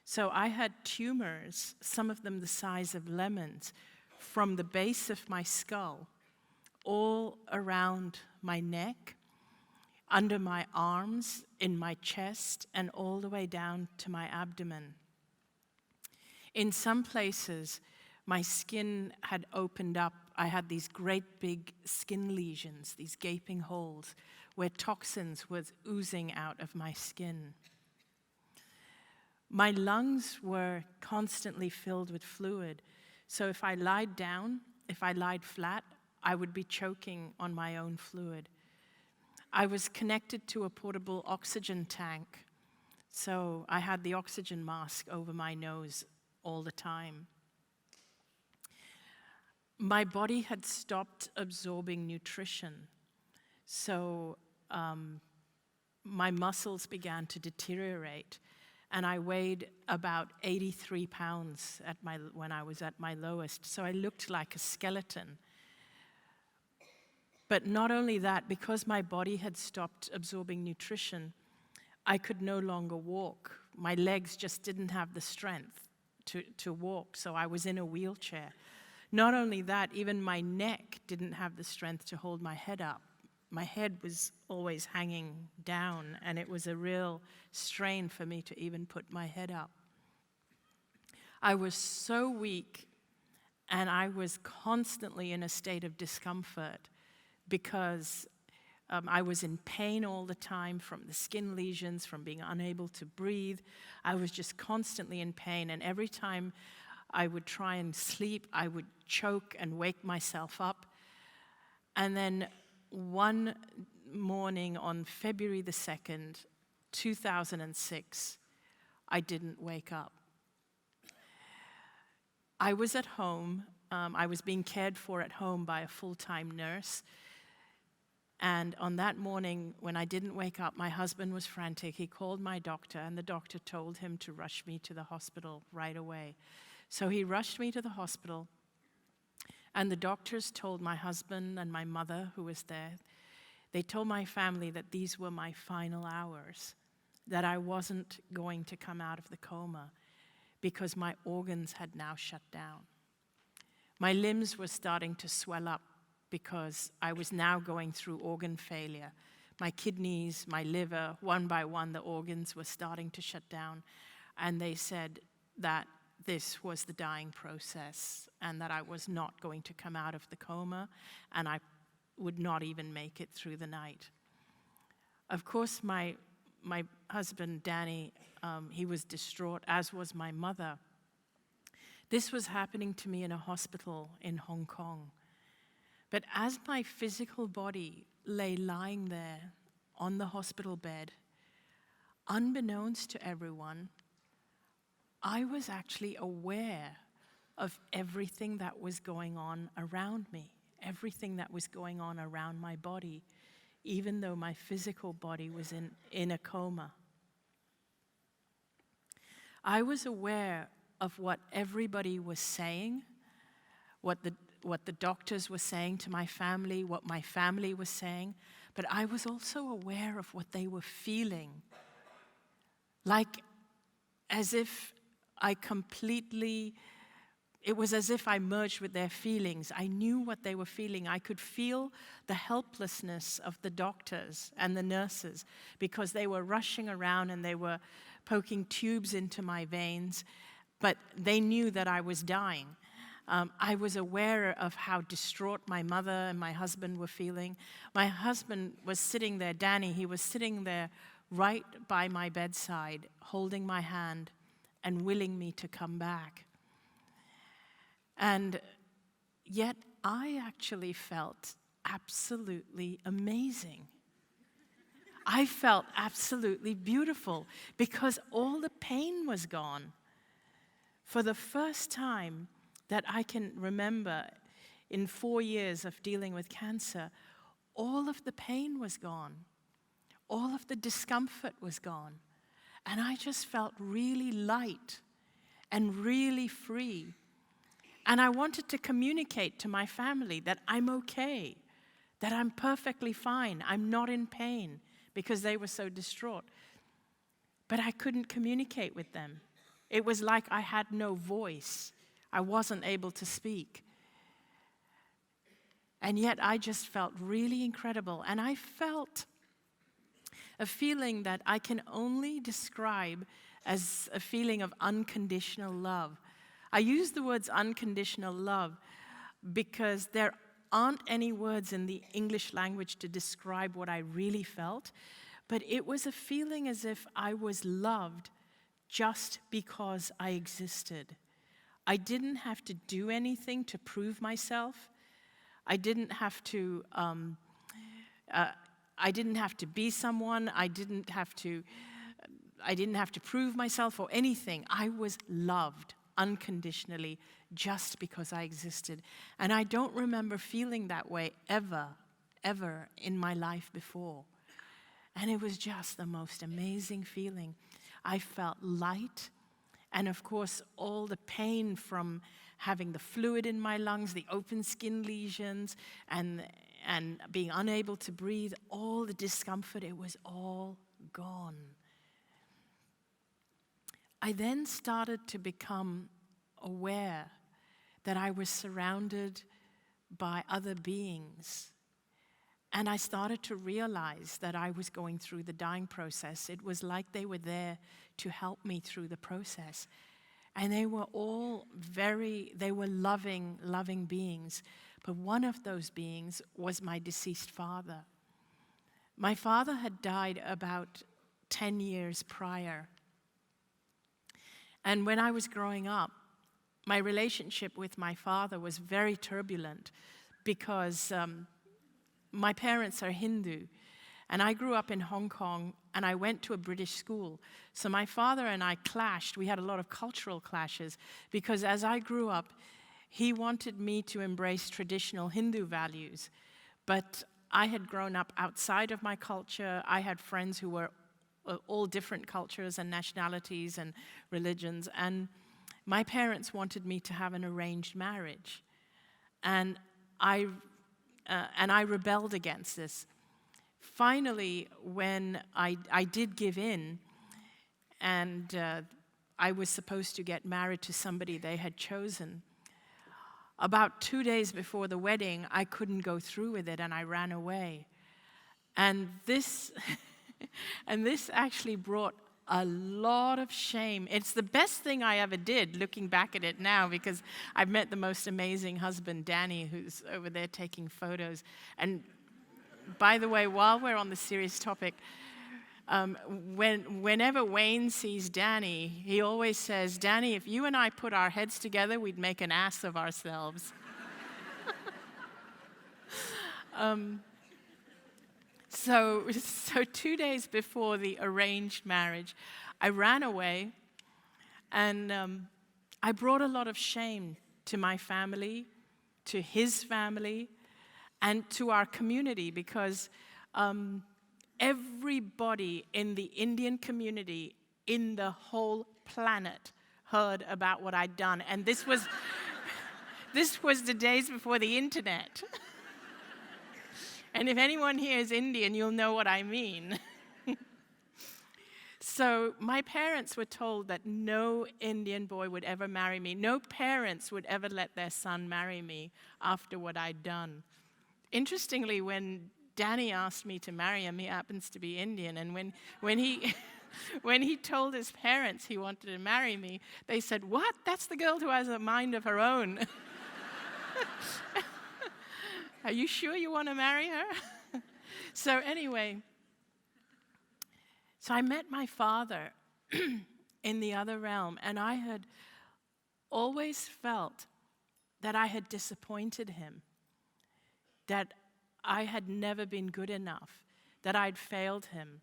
So I had tumors, some of them the size of lemons, from the base of my skull, all around my neck, under my arms, in my chest, and all the way down to my abdomen. In some places, my skin had opened up. I had these great big skin lesions, these gaping holes, where toxins was oozing out of my skin. My lungs were constantly filled with fluid, so if I lied down, if I lied flat, I would be choking on my own fluid. I was connected to a portable oxygen tank, so I had the oxygen mask over my nose all the time. My body had stopped absorbing nutrition, so my muscles began to deteriorate, and I weighed about 83 pounds when I was at my lowest. So I looked like a skeleton. But not only that, because my body had stopped absorbing nutrition, I could no longer walk. My legs just didn't have the strength to walk, so I was in a wheelchair. Not only that, even my neck didn't have the strength to hold my head up. My head was always hanging down, and it was a real strain for me to even put my head up. I was so weak, and I was constantly in a state of discomfort because I was in pain all the time from the skin lesions, from being unable to breathe. I was just constantly in pain, and every time I would try and sleep, I would choke and wake myself up. And then one morning on February the 2nd, 2006, I didn't wake up. I was at home. I was being cared for at home by a full-time nurse. And on that morning, when I didn't wake up, my husband was frantic. He called my doctor, and the doctor told him to rush me to the hospital right away. So he rushed me to the hospital, and the doctors told my husband and my mother, who was there, they told my family that these were my final hours, that I wasn't going to come out of the coma because my organs had now shut down. My limbs were starting to swell up because I was now going through organ failure. My kidneys, my liver, one by one, the organs were starting to shut down. And they said that this was the dying process and that I was not going to come out of the coma and I would not even make it through the night. Of course, my husband, Danny, he was distraught, as was my mother. This was happening to me in a hospital in Hong Kong. But as my physical body lay lying there on the hospital bed, unbeknownst to everyone, I was actually aware of everything that was going on around me, everything that was going on around my body, even though my physical body was in a coma. I was aware of what everybody was saying, what the doctors were saying to my family, what my family was saying, but I was also aware of what they were feeling, like as if it was as if I merged with their feelings. I knew what they were feeling. I could feel the helplessness of the doctors and the nurses because they were rushing around and they were poking tubes into my veins, but they knew that I was dying. I was aware of how distraught my mother and my husband were feeling. My husband was sitting there, Danny, he was sitting there right by my bedside, holding my hand and willing me to come back. And yet I actually felt absolutely amazing. I felt absolutely beautiful because all the pain was gone. For the first time that I can remember in 4 years of dealing with cancer, all of the pain was gone. All of the discomfort was gone. And I just felt really light and really free. And I wanted to communicate to my family that I'm okay, that I'm perfectly fine, I'm not in pain, because they were so distraught. But I couldn't communicate with them. It was like I had no voice. I wasn't able to speak. And yet I just felt really incredible. And I felt a feeling that I can only describe as a feeling of unconditional love. I use the words unconditional love because there aren't any words in the English language to describe what I really felt, but it was a feeling as if I was loved just because I existed. I didn't have to do anything to prove myself. I didn't have to be someone. I didn't have to prove myself or anything. I was loved unconditionally just because I existed. And I don't remember feeling that way ever in my life before. And it was just the most amazing feeling. I felt light. And of course, all the pain from having the fluid in my lungs, the open skin lesions, and being unable to breathe, all the discomfort, it was all gone. I then started to become aware that I was surrounded by other beings. And I started to realize that I was going through the dying process. It was like they were there to help me through the process. And they were all they were loving beings. But one of those beings was my deceased father. My father had died about 10 years prior. And when I was growing up, my relationship with my father was very turbulent because my parents are Hindu, and I grew up in Hong Kong, and I went to a British school. So my father and I clashed. We had a lot of cultural clashes because as I grew up, he wanted me to embrace traditional Hindu values. But I had grown up outside of my culture. I had friends who were all different cultures and nationalities and religions, and my parents wanted me to have an arranged marriage. And I rebelled against this. Finally, when I did give in, and I was supposed to get married to somebody they had chosen, about 2 days before the wedding, I couldn't go through with it, and I ran away. And this, and this actually brought a lot of shame. It's the best thing I ever did, looking back at it now, because I've met the most amazing husband, Danny, who's over there taking photos. And by the way, while we're on the serious topic, whenever Wayne sees Danny, he always says, "Danny, if you and I put our heads together, we'd make an ass of ourselves." So 2 days before the arranged marriage, I ran away, and I brought a lot of shame to my family, to his family, and to our community, because everybody in the Indian community in the whole planet heard about what I'd done. And this was the days before the internet. And if anyone here is Indian, you'll know what I mean. So my parents were told that no Indian boy would ever marry me. No parents would ever let their son marry me after what I'd done. Interestingly, when Danny asked me to marry him, he happens to be Indian, and when he told his parents he wanted to marry me, they said, "What? That's the girl who has a mind of her own." Are you sure you want to marry her? So anyway, so I met my father in the other realm, and I had always felt that I had disappointed him, that I had never been good enough, that I'd failed him.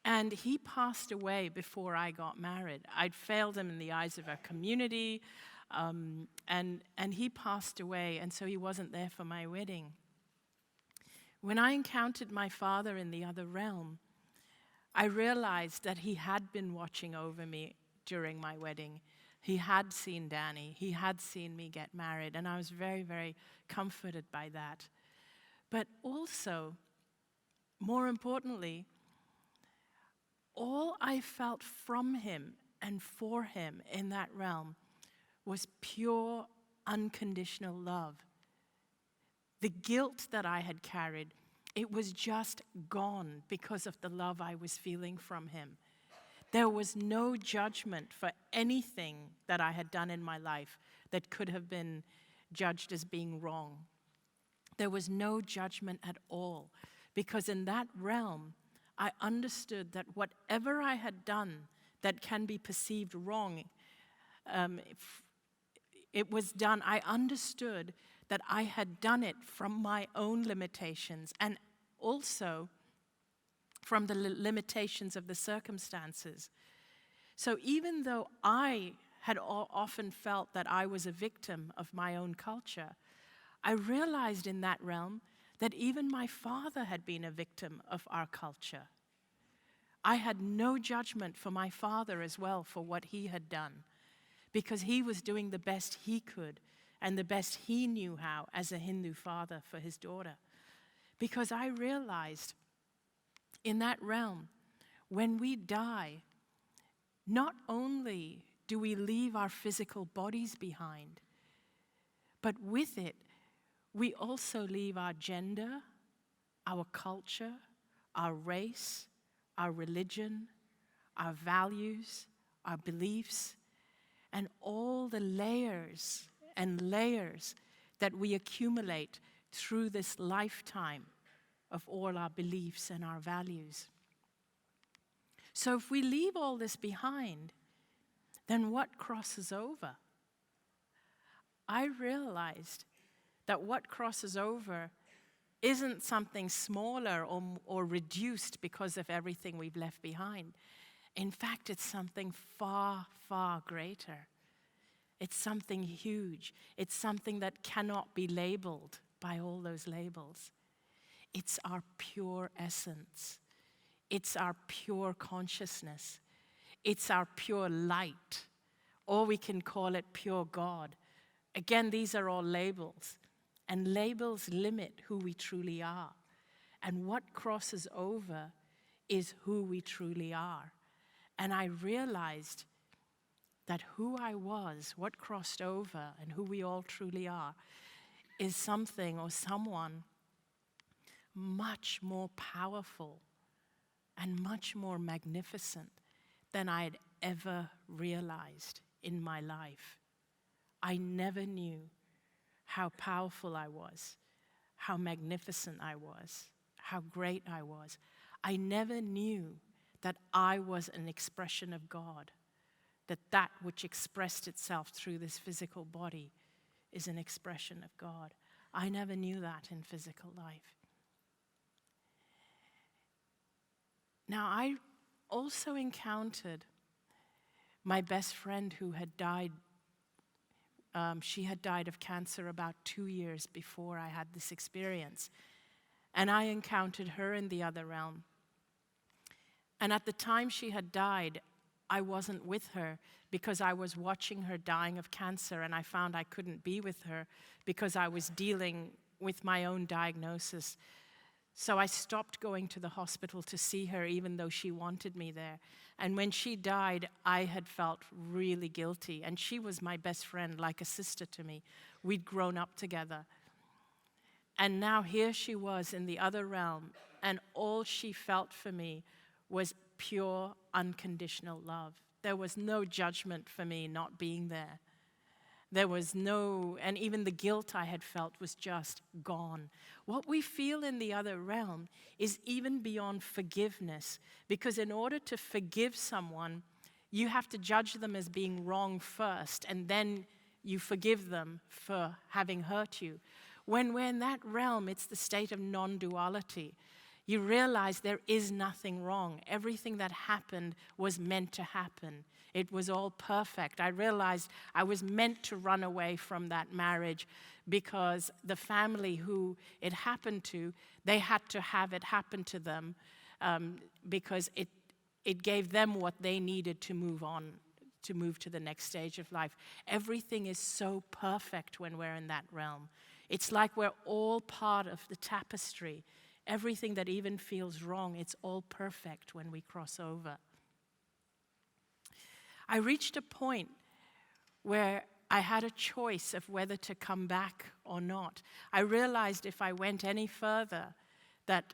And he passed away before I got married. I'd failed him in the eyes of our community, and he passed away, and so he wasn't there for my wedding. When I encountered my father in the other realm, I realized that he had been watching over me during my wedding. He had seen Danny. He had seen me get married, and I was very, very comforted by that. But also, more importantly, all I felt from him and for him in that realm was pure, unconditional love. The guilt that I had carried, it was just gone because of the love I was feeling from him. There was no judgment for anything that I had done in my life that could have been judged as being wrong. There was no judgment at all, because in that realm, I understood that whatever I had done that can be perceived wrong, it was done. I understood that I had done it from my own limitations, and also from the limitations of the circumstances. So even though I had often felt that I was a victim of my own culture, I realized in that realm that even my father had been a victim of our culture. I had no judgment for my father as well for what he had done, because he was doing the best he could and the best he knew how as a Hindu father for his daughter. Because I realized in that realm, when we die, not only do we leave our physical bodies behind, but with it, we also leave our gender, our culture, our race, our religion, our values, our beliefs, and all the layers and layers that we accumulate through this lifetime of all our beliefs and our values. So if we leave all this behind, then what crosses over? I realized that what crosses over isn't something smaller or reduced because of everything we've left behind. In fact, it's something far, far greater. It's something huge. It's something that cannot be labeled by all those labels. It's our pure essence. It's our pure consciousness. It's our pure light. Or we can call it pure God. Again, these are all labels. And labels limit who we truly are. And what crosses over is who we truly are. And I realized that who I was, what crossed over, and who we all truly are, is something or someone much more powerful and much more magnificent than I had ever realized in my life. I never knew how powerful I was, how magnificent I was, how great I was. I never knew that I was an expression of God, that which expressed itself through this physical body is an expression of God. I never knew that in physical life. Now, I also encountered my best friend who had died. She had died of cancer about 2 years before I had this experience. And I encountered her in the other realm. And at the time she had died, I wasn't with her because I was watching her dying of cancer, and I found I couldn't be with her because I was dealing with my own diagnosis. So I stopped going to the hospital to see her, even though she wanted me there. And when she died, I had felt really guilty. And she was my best friend, like a sister to me. We'd grown up together. And now here she was in the other realm, and all she felt for me was pure, unconditional love. There was no judgment for me not being there. There was no, and even the guilt I had felt was just gone. What we feel in the other realm is even beyond forgiveness, because in order to forgive someone, you have to judge them as being wrong first, and then you forgive them for having hurt you. When we're in that realm, it's the state of non-duality. You realize there is nothing wrong. Everything that happened was meant to happen. It was all perfect. I realized I was meant to run away from that marriage because the family who it happened to, they had to have it happen to them because it gave them what they needed to move on, to move to the next stage of life. Everything is so perfect when we're in that realm. It's like we're all part of the tapestry. Everything that even feels wrong, it's all perfect when we cross over. I reached a point where I had a choice of whether to come back or not. I realized if I went any further that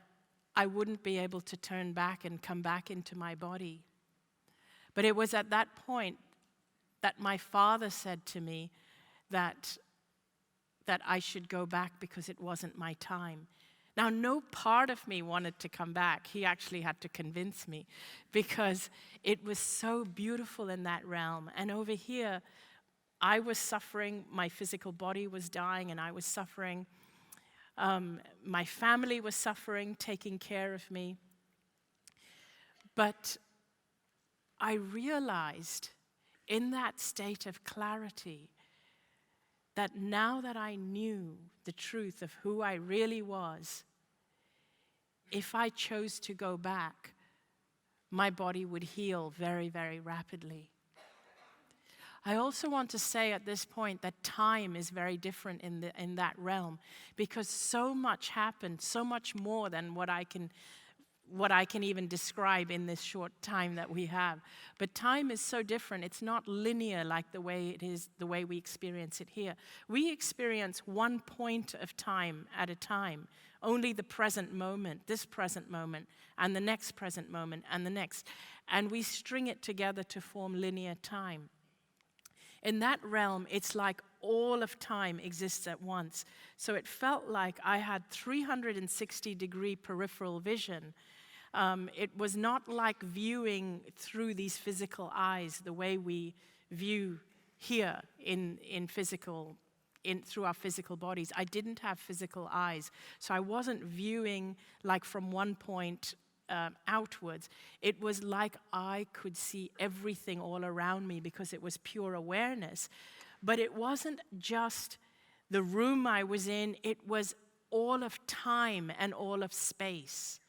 I wouldn't be able to turn back and come back into my body. But it was at that point that my father said to me that I should go back because it wasn't my time. Now, no part of me wanted to come back. He actually had to convince me because it was so beautiful in that realm. And over here, I was suffering. My physical body was dying, and I was suffering. My family was suffering, taking care of me. But I realized in that state of clarity that now that I knew the truth of who I really was, if I chose to go back, my body would heal very, very rapidly. I also want to say at this point that time is very different in that realm, because so much happened, so much more than what I can even describe in this short time that we have. But time is so different. It's not linear like the way it is, the way we experience it here. We experience one point of time at a time, only the present moment, this present moment, and the next present moment, and the next. And we string it together to form linear time. In that realm, it's like all of time exists at once. So it felt like I had 360-degree peripheral vision. It was not like viewing through these physical eyes the way we view here through our physical bodies. I didn't have physical eyes, so I wasn't viewing like from one point outwards. It was like I could see everything all around me because it was pure awareness. But it wasn't just the room I was in, it was all of time and all of space.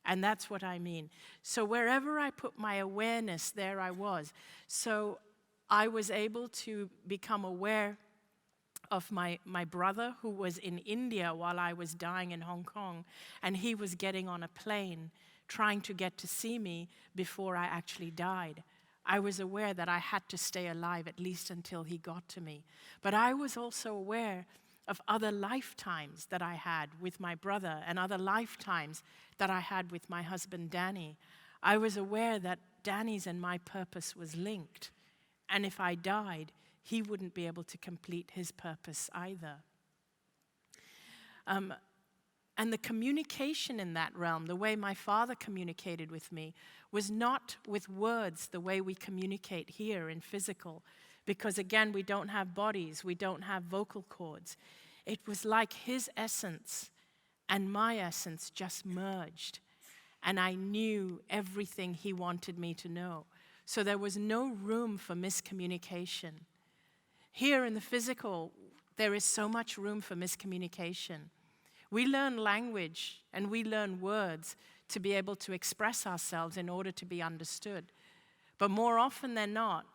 And that's what I mean. So wherever I put my awareness, there I was. So I was able to become aware of my brother, who was in India while I was dying in Hong Kong, and he was getting on a plane trying to get to see me before I actually died. I was aware that I had to stay alive at least until he got to me. But I was also aware of other lifetimes that I had with my brother and other lifetimes that I had with my husband, Danny. I was aware that Danny's and my purpose was linked. And if I died, he wouldn't be able to complete his purpose either. And the communication in that realm, the way my father communicated with me, was not with words the way we communicate here in physical. Because again, we don't have bodies, we don't have vocal cords. It was like his essence and my essence just merged. And I knew everything he wanted me to know. So there was no room for miscommunication. Here in the physical, there is so much room for miscommunication. We learn language and we learn words to be able to express ourselves in order to be understood. But more often than not,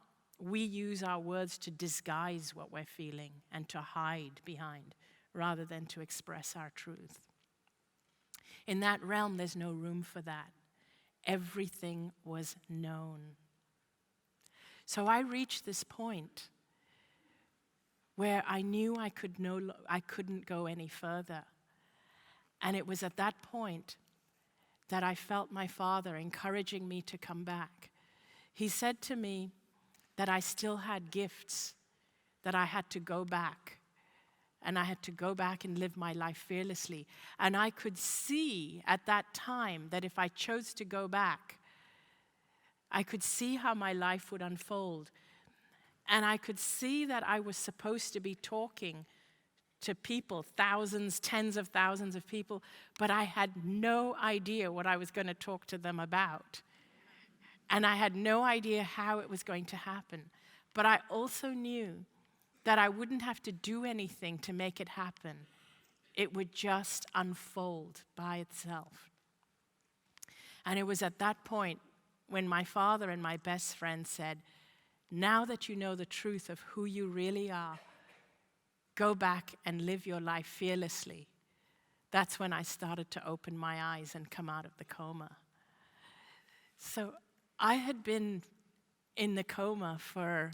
we use our words to disguise what we're feeling and to hide behind, rather than to express our truth. In that realm, there's no room for that. Everything was known. So I reached this point where I knew I couldn't go any further. And it was at that point that I felt my father encouraging me to come back. He said to me that I still had gifts, that I had to go back. And I had to go back and live my life fearlessly. And I could see at that time that if I chose to go back, I could see how my life would unfold. And I could see that I was supposed to be talking to people, thousands, tens of thousands of people, but I had no idea what I was going to talk to them about. And I had no idea how it was going to happen. But I also knew that I wouldn't have to do anything to make it happen. It would just unfold by itself. And it was at that point when my father and my best friend said, now that you know the truth of who you really are, go back and live your life fearlessly. That's when I started to open my eyes and come out of the coma. So I had been in the coma for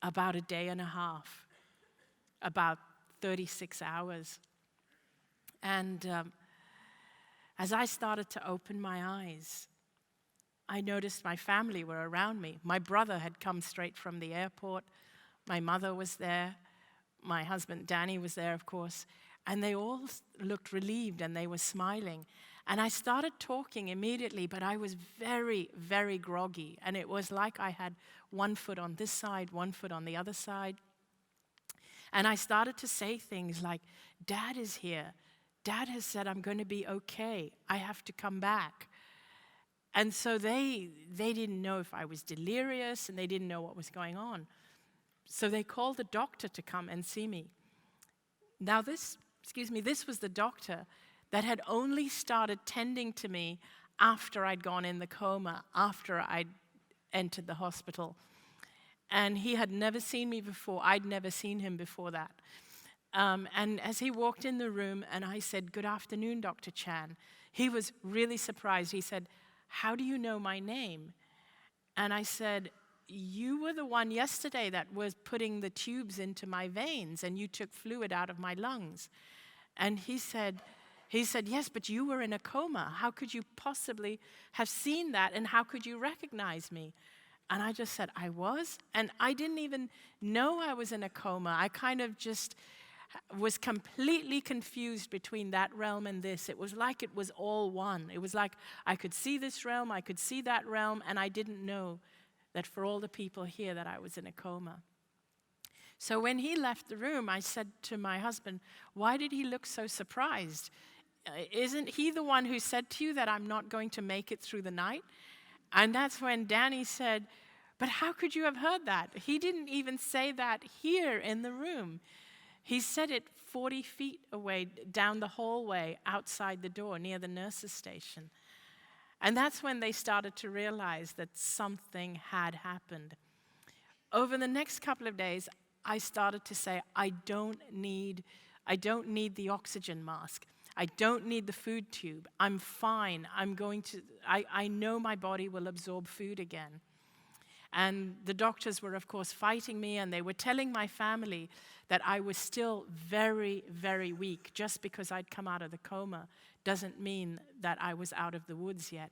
about a day and a half, about 36 hours. And as I started to open my eyes, I noticed my family were around me. My brother had come straight from the airport. My mother was there. My husband, Danny, was there, of course. And they all looked relieved and they were smiling. And I started talking immediately, but I was very, very groggy. And it was like I had one foot on this side, one foot on the other side. And I started to say things like, Dad is here. Dad has said I'm going to be okay. I have to come back. And so they didn't know if I was delirious, and they didn't know what was going on. So they called the doctor to come and see me. Now this was the doctor that had only started tending to me after I'd gone in the coma, after I'd entered the hospital. And he had never seen me before. I'd never seen him before that. And as he walked in the room and I said, "Good afternoon, Dr. Chan," he was really surprised. He said, "How do you know my name?" And I said, "You were the one yesterday that was putting the tubes into my veins and you took fluid out of my lungs." And he said, "Yes, but you were in a coma. How could you possibly have seen that and how could you recognize me?" And I just said, "I was." And I didn't even know I was in a coma. I kind of just was completely confused between that realm and this. It was like it was all one. It was like I could see this realm, I could see that realm, and I didn't know that for all the people here that I was in a coma. So when he left the room, I said to my husband, "Why did he look so surprised? Isn't he the one who said to you that I'm not going to make it through the night?" And that's when Danny said, "But how could you have heard that? He didn't even say that here in the room. He said it 40 feet away down the hallway outside the door near the nurse's station." And that's when they started to realize that something had happened. Over the next couple of days, I started to say, I don't need the oxygen mask. I don't need the food tube. I'm fine. I know my body will absorb food again. And the doctors were, of course, fighting me, and they were telling my family that I was still very, very weak. Just because I'd come out of the coma doesn't mean that I was out of the woods yet.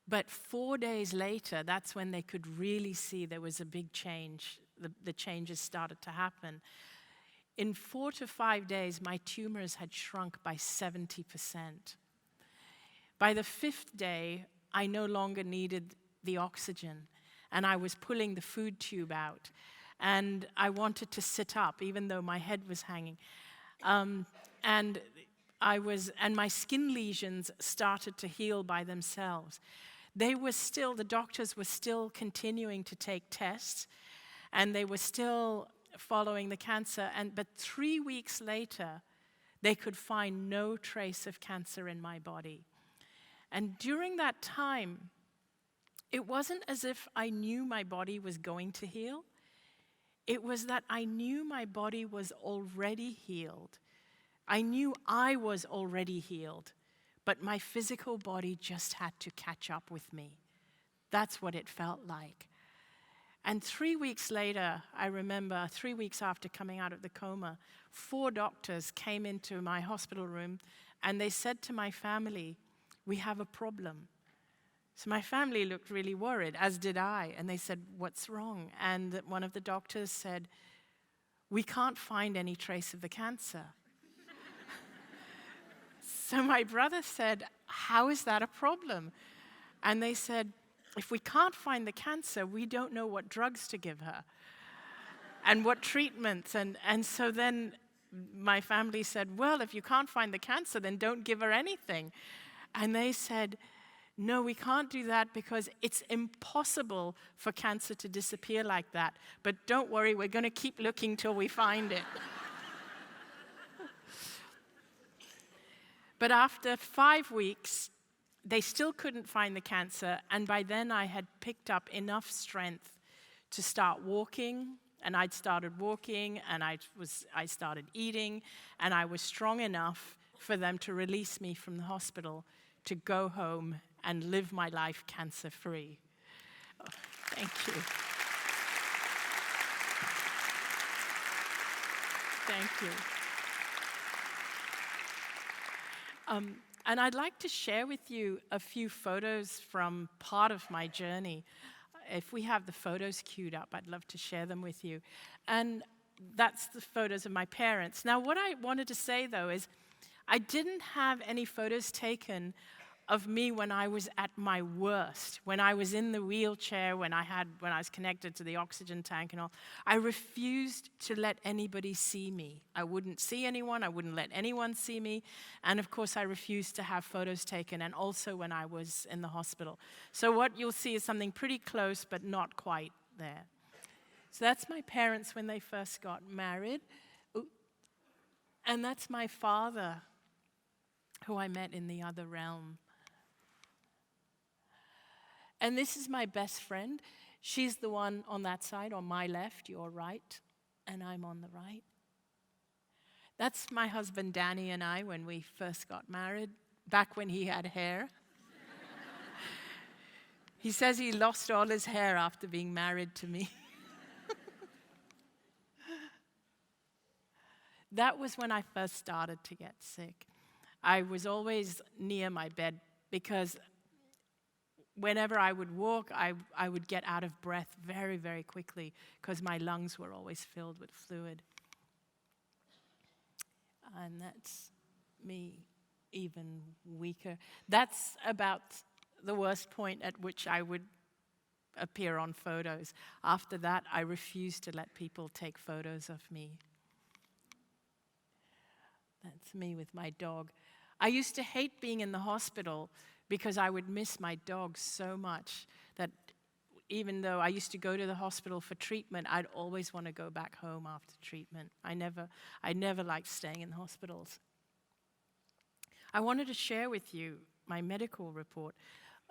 But 4 days later, that's when they could really see there was a big change. The changes started to happen. In 4 to 5 days, my tumors had shrunk by 70%. By the 5th day, I no longer needed the oxygen, and I was pulling the food tube out, and I wanted to sit up even though my head was hanging, and my skin lesions started to heal by themselves. The doctors were still continuing to take tests, and they were still following the cancer, but 3 weeks later they could find no trace of cancer in my body. And during that time, it wasn't as if I knew my body was going to heal. It was that I knew my body was already healed. I knew I was already healed, but my physical body just had to catch up with me. That's what it felt like. And 3 weeks later, I remember 3 weeks after coming out of the coma, 4 doctors came into my hospital room and they said to my family, "We have a problem." So my family looked really worried, as did I, and they said, "What's wrong?" And one of the doctors said, "We can't find any trace of the cancer." So my brother said, "How is that a problem?" And they said, "If we can't find the cancer, we don't know what drugs to give her and what treatments." And so then my family said, "Well, if you can't find the cancer, then don't give her anything." And they said, "No, we can't do that because it's impossible for cancer to disappear like that. But don't worry, we're going to keep looking till we find it." But after 5 weeks, they still couldn't find the cancer, and by then I had picked up enough strength to start walking, and I'd started walking, and I started eating, and I was strong enough for them to release me from the hospital to go home and live my life cancer-free. Oh, thank you. Thank you. And I'd like to share with you a few photos from part of my journey. If we have the photos queued up, I'd love to share them with you. And that's the photos of my parents. Now, what I wanted to say, though, is I didn't have any photos taken of me when I was at my worst, when I was in the wheelchair, when I was connected to the oxygen tank and all. I refused to let anybody see me. I wouldn't see anyone, I wouldn't let anyone see me, and of course I refused to have photos taken, and also when I was in the hospital. So what you'll see is something pretty close, but not quite there. So that's my parents when they first got married. Ooh. And that's my father, who I met in the other realm. And this is my best friend. She's the one on that side, on my left, your right, and I'm on the right. That's my husband Danny and I when we first got married, back when he had hair. He says he lost all his hair after being married to me. That was when I first started to get sick. I was always near my bed because whenever I would walk, I would get out of breath very, very quickly because my lungs were always filled with fluid. And that's me, even weaker. That's about the worst point at which I would appear on photos. After that, I refused to let people take photos of me. That's me with my dog. I used to hate being in the hospital because I would miss my dog so much that even though I used to go to the hospital for treatment, I'd always want to go back home after treatment. I never liked staying in hospitals. I wanted to share with you my medical report.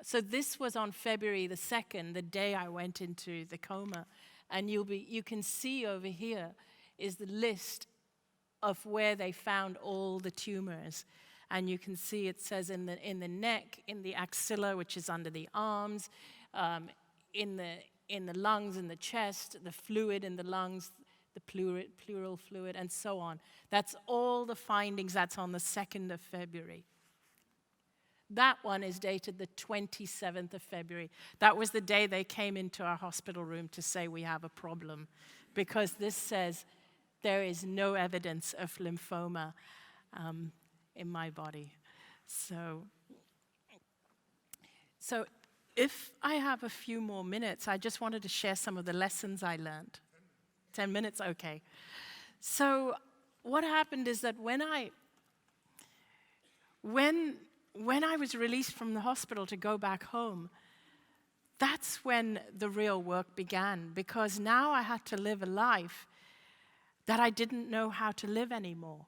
So this was on February the 2nd, the day I went into the coma. And you can see over here is the list of where they found all the tumors. And you can see it says in the neck, in the axilla, which is under the arms, in the lungs, in the chest, the fluid in the lungs, the pleural fluid, and so on. That's all the findings. That's on the 2nd of February. That one is dated the 27th of February. That was the day they came into our hospital room to say we have a problem, because this says there is no evidence of lymphoma in my body. So if I have a few more minutes, I just wanted to share some of the lessons I learned. 10 minutes? Okay. So what happened is that when I was released from the hospital to go back home, that's when the real work began, because now I had to live a life that I didn't know how to live anymore.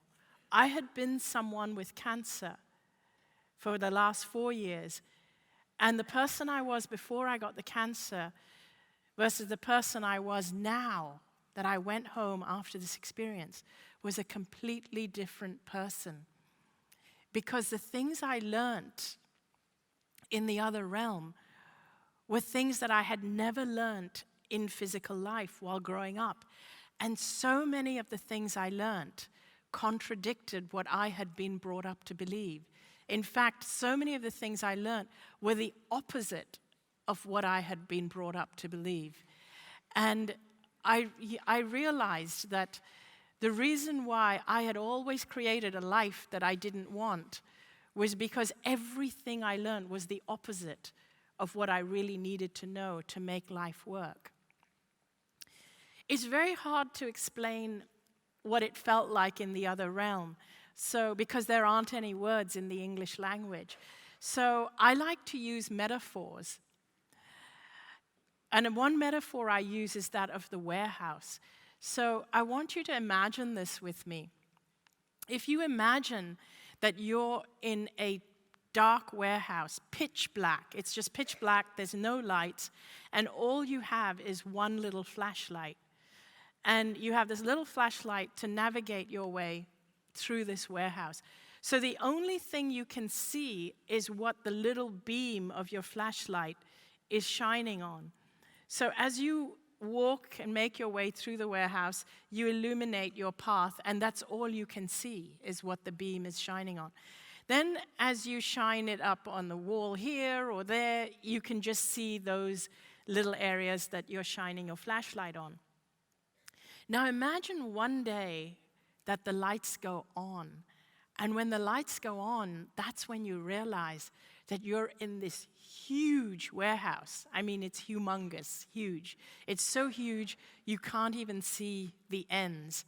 I had been someone with cancer for the last 4 years, and the person I was before I got the cancer versus the person I was now that I went home after this experience was a completely different person. Because the things I learned in the other realm were things that I had never learned in physical life while growing up. And so many of the things I learned contradicted what I had been brought up to believe. In fact, so many of the things I learned were the opposite of what I had been brought up to believe. And I realized that the reason why I had always created a life that I didn't want was because everything I learned was the opposite of what I really needed to know to make life work. It's very hard to explain what it felt like in the other realm, because there aren't any words in the English language. So I like to use metaphors. And one metaphor I use is that of the warehouse. So I want you to imagine this with me. If you imagine that you're in a dark warehouse, pitch black, it's just pitch black, there's no lights, and all you have is one little flashlight. And you have this little flashlight to navigate your way through this warehouse. So the only thing you can see is what the little beam of your flashlight is shining on. So as you walk and make your way through the warehouse, you illuminate your path, and that's all you can see is what the beam is shining on. Then as you shine it up on the wall here or there, you can just see those little areas that you're shining your flashlight on. Now imagine one day that the lights go on. And when the lights go on, that's when you realize that you're in this huge warehouse. I mean, it's humongous, huge. It's so huge, you can't even see the ends.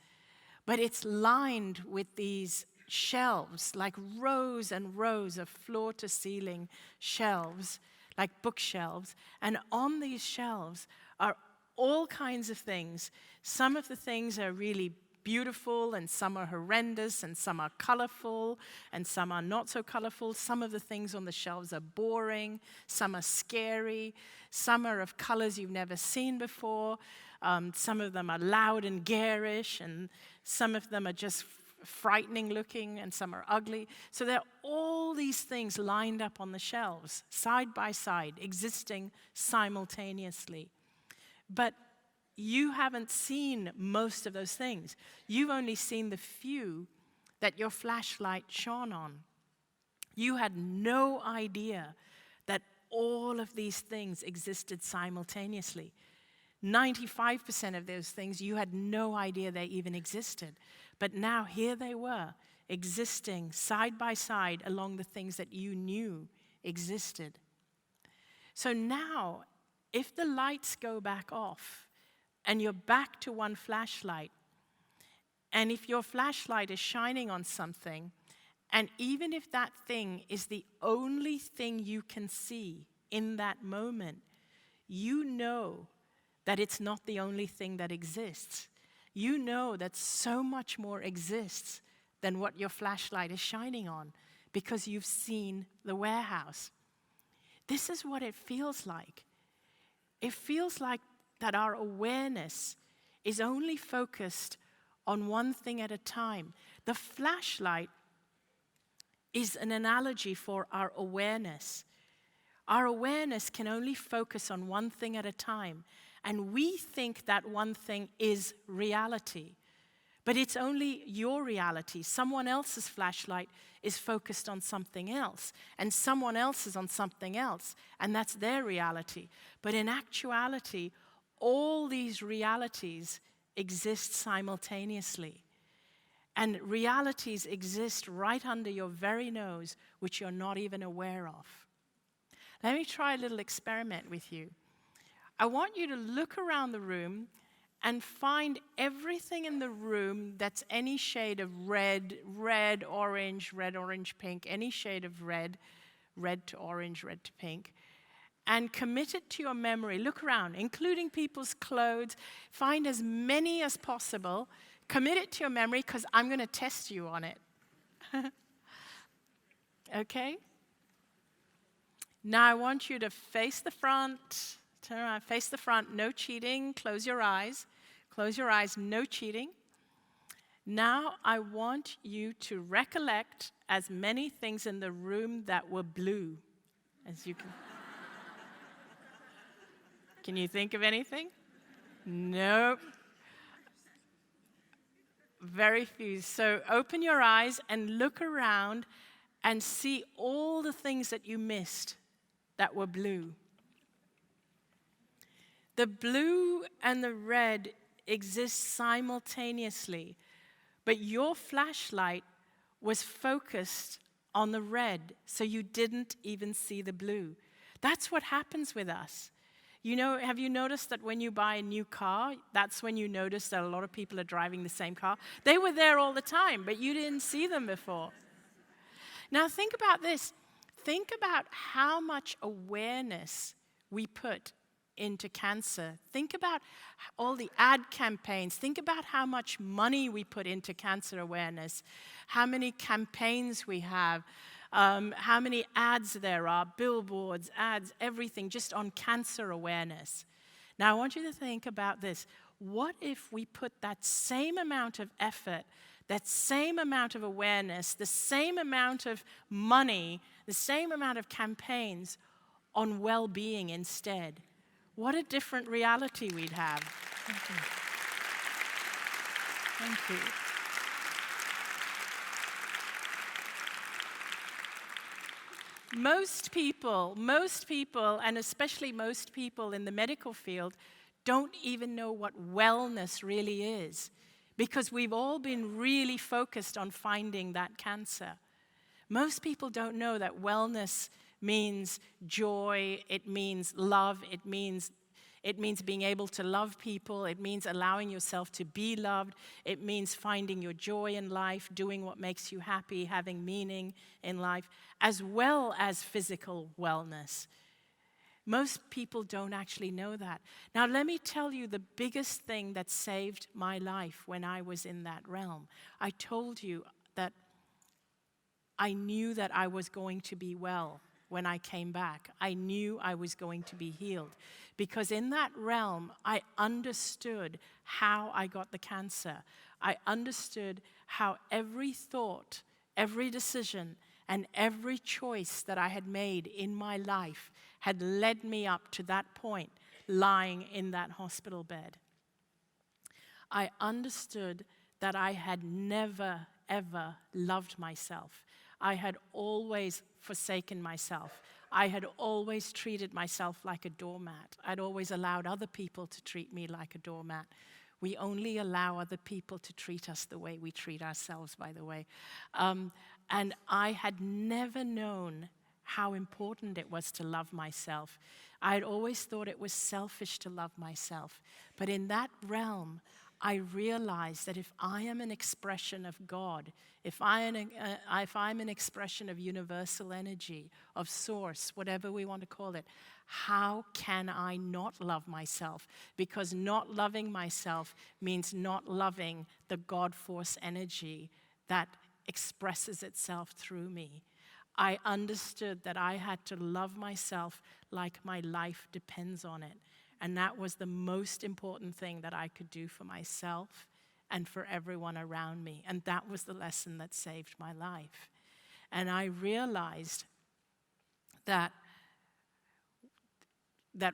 But it's lined with these shelves, like rows and rows of floor-to-ceiling shelves, like bookshelves. And on these shelves are all kinds of things. Some of the things are really beautiful, and some are horrendous, and some are colorful, and some are not so colorful. Some of the things on the shelves are boring, some are scary, some are of colors you've never seen before, some of them are loud and garish, and some of them are just frightening looking, and some are ugly. So there are all these things lined up on the shelves, side by side, existing simultaneously. But you haven't seen most of those things. You've only seen the few that your flashlight shone on. You had no idea that all of these things existed simultaneously. 95% of those things, you had no idea they even existed. But now here they were, existing side by side along the things that you knew existed. So now, if the lights go back off, and you're back to one flashlight, and if your flashlight is shining on something, and even if that thing is the only thing you can see in that moment, you know that it's not the only thing that exists. You know that so much more exists than what your flashlight is shining on, because you've seen the warehouse. This is what it feels like. It feels like that our awareness is only focused on one thing at a time. The flashlight is an analogy for our awareness. Our awareness can only focus on one thing at a time, and we think that one thing is reality. But it's only your reality. Someone else's flashlight is focused on something else, and someone else is on something else, and that's their reality. But in actuality, all these realities exist simultaneously. And realities exist right under your very nose, which you're not even aware of. Let me try a little experiment with you. I want you to look around the room and find everything in the room that's any shade of red, orange, pink, any shade of red to orange, red to pink, and commit it to your memory. Look around, including people's clothes. Find as many as possible. Commit it to your memory, because I'm going to test you on it. Okay? Now I want you to face the front. Turn around, face the front. No cheating. Close your eyes. Close your eyes. No cheating. Now I want you to recollect as many things in the room that were blue as you can. Can you think of anything? Nope. Very few. So open your eyes and look around and see all the things that you missed that were blue. The blue and the red exist simultaneously, but your flashlight was focused on the red, so you didn't even see the blue. That's what happens with us. You know, have you noticed that when you buy a new car, that's when you notice that a lot of people are driving the same car? They were there all the time, but you didn't see them before. Now think about this. Think about how much awareness we put into cancer. Think about all the ad campaigns. Think about how much money we put into cancer awareness, how many campaigns we have, how many ads there are, billboards, ads, everything just on cancer awareness. Now I want you to think about this. What if we put that same amount of effort, that same amount of awareness, the same amount of money, the same amount of campaigns on well-being instead? What a different reality we'd have. Thank you. Thank you. Most people, and especially most people in the medical field, don't even know what wellness really is, because we've all been really focused on finding that cancer. Most people don't know that wellness means joy, it means love, it means being able to love people, it means allowing yourself to be loved, it means finding your joy in life, doing what makes you happy, having meaning in life, as well as physical wellness. Most people don't actually know that. Now, let me tell you the biggest thing that saved my life when I was in that realm. I told you that I knew that I was going to be well when I came back. I knew I was going to be healed. Because in that realm, I understood how I got the cancer. I understood how every thought, every decision, and every choice that I had made in my life had led me up to that point, lying in that hospital bed. I understood that I had never, ever loved myself. I had always forsaken myself. I had always treated myself like a doormat. I'd always allowed other people to treat me like a doormat. We only allow other people to treat us the way we treat ourselves, by the way. And I had never known how important it was to love myself. I had always thought it was selfish to love myself. But in that realm, I realized that if I am an expression of God, if I'm an expression of universal energy, of source, whatever we want to call it, how can I not love myself? Because not loving myself means not loving the God force energy that expresses itself through me. I understood that I had to love myself like my life depends on it. And that was the most important thing that I could do for myself and for everyone around me. And that was the lesson that saved my life. And I realized that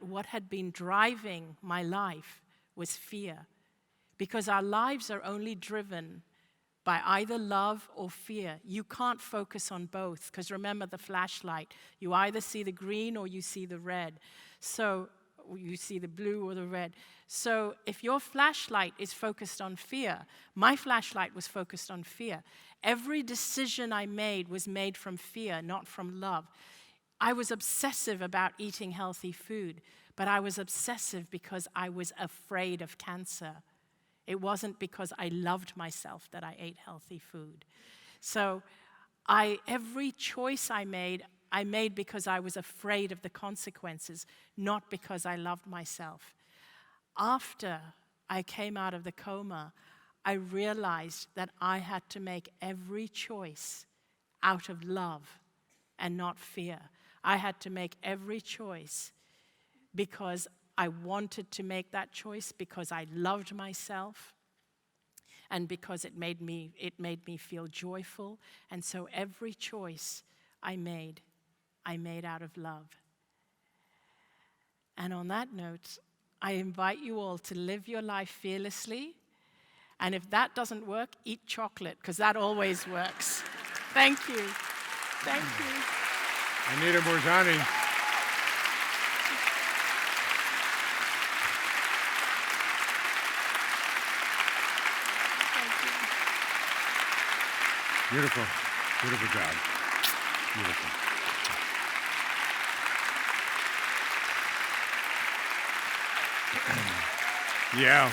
what had been driving my life was fear. Because our lives are only driven by either love or fear. You can't focus on both. Because remember the flashlight. You either see the green or you see the red. So you see the blue or the red. So if your flashlight is focused on fear, my flashlight was focused on fear. Every decision I made was made from fear, not from love. I was obsessive about eating healthy food, but I was obsessive because I was afraid of cancer. It wasn't because I loved myself that I ate healthy food. So every choice I made because I was afraid of the consequences, not because I loved myself. After I came out of the coma, I realized that I had to make every choice out of love and not fear. I had to make every choice because I wanted to make that choice, because I loved myself, and because it made me feel joyful. And so every choice I made out of love. And on that note, I invite you all to live your life fearlessly. And if that doesn't work, eat chocolate, because that always works. Thank you. Thank you. Anita Moorjani. Thank you. Beautiful. Beautiful job. Beautiful. Yeah.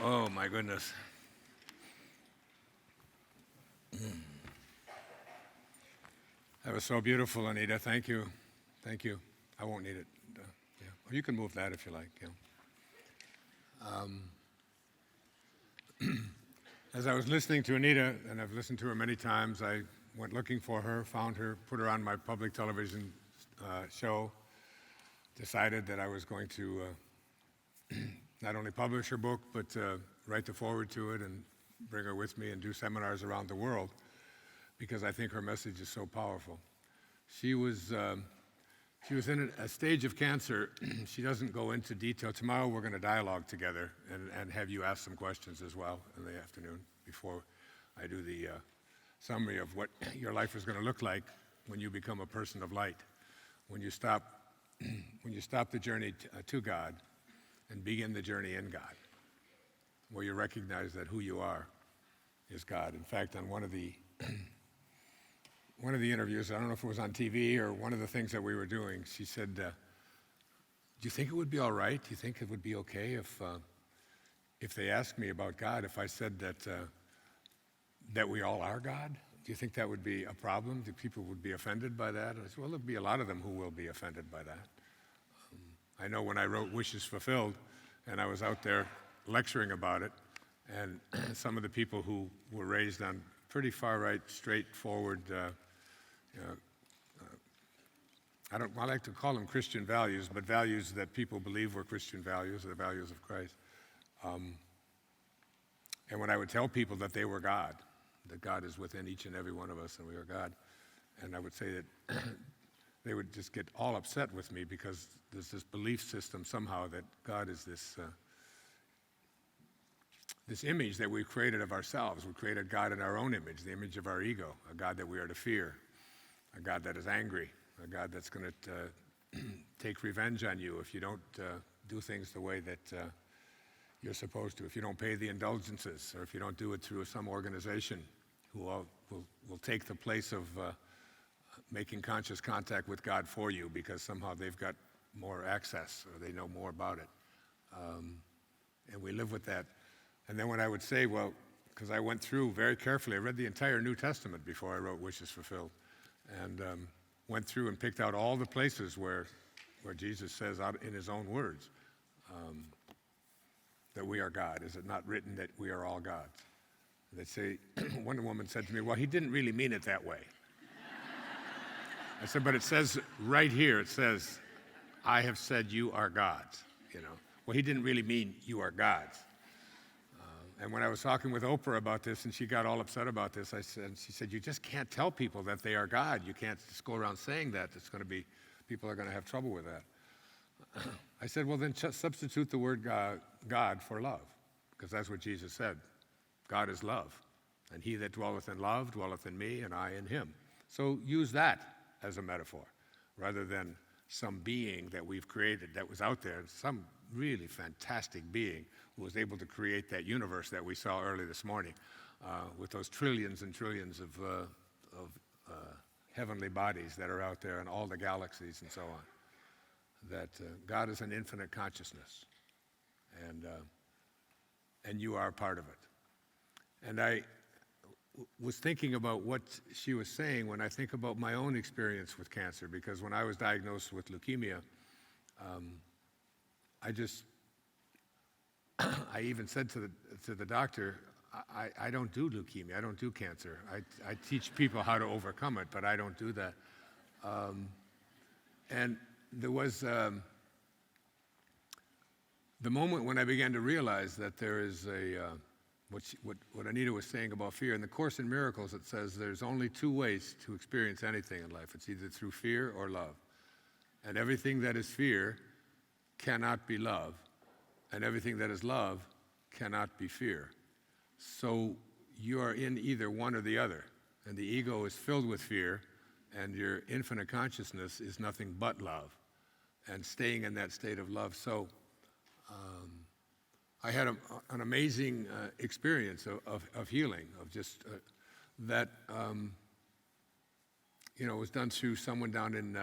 Oh, my goodness. That was so beautiful, Anita. Thank you. Thank you. I won't need it. Yeah. Or you can move that if you like. Yeah. As I was listening to Anita, and I've listened to her many times, I went looking for her, found her, put her on my public television show, decided that I was going to not only publish her book, but write the foreword to it and bring her with me and do seminars around the world, because I think her message is so powerful. She was in a stage of cancer. She doesn't go into detail. Tomorrow we're going to dialogue together and have you ask some questions as well in the afternoon before I do the summary of what your life is going to look like when you become a person of light, when you stop the journey to God and begin the journey in God, where you recognize that who you are is God. In fact, on one of the interviews, I don't know if it was on TV or one of the things that we were doing, she said, do you think it would be all right? Do you think it would be okay if they asked me about God, if I said that we all are God? do you think that would be a problem? Do people would be offended by that? I said, well, there'll be a lot of them who will be offended by that. I know when I wrote Wishes Fulfilled, and I was out there lecturing about it, and some of the people who were raised on pretty far-right, straightforward, I like to call them Christian values, but values that people believe were Christian values, the values of Christ. And when I would tell people that they were God, that God is within each and every one of us and we are God, and I would say that they would just get all upset with me because there's this belief system somehow that God is this image that we've created of ourselves. We created God in our own image, the image of our ego, a God that we are to fear, a God that is angry, a God that's going to take revenge on you if you don't do things the way that you're supposed to, if you don't pay the indulgences, or if you don't do it through some organization who will take the place of making conscious contact with God for you because somehow they've got more access or they know more about it. And we live with that. And then when I would say, well, because I went through very carefully, I read the entire New Testament before I wrote Wishes Fulfilled, and went through and picked out all the places where Jesus says out in his own words that we are God. Is it not written that we are all gods? And they say, one woman said to me, well, he didn't really mean it that way. I said, but it says right here, it says, I have said you are gods, Well, he didn't really mean you are gods. And when I was talking with Oprah about this, and she got all upset about this, she said, you just can't tell people that they are God. You can't just go around saying that. People are going to have trouble with that. I said, well, then substitute the word God for love, because that's what Jesus said. God is love, and he that dwelleth in love dwelleth in me, and I in him. So use that as a metaphor, rather than some being that we've created that was out there, some really fantastic being who was able to create that universe that we saw early this morning with those trillions and trillions of heavenly bodies that are out there and all the galaxies and so on. That God is an infinite consciousness, and you are a part of it. And I was thinking about what she was saying when I think about my own experience with cancer, because when I was diagnosed with leukemia, I even said to the doctor, I don't do leukemia, I don't do cancer. I teach people how to overcome it, but I don't do that. And there was the moment when I began to realize that there is what Anita was saying about fear. In the Course in Miracles, it says there's only two ways to experience anything in life. It's either through fear or love. And everything that is fear cannot be love. And everything that is love cannot be fear. So you are in either one or the other. And the ego is filled with fear, and your infinite consciousness is nothing but love, and staying in that state of love. So I had an amazing experience of healing, of just that, was done through someone down in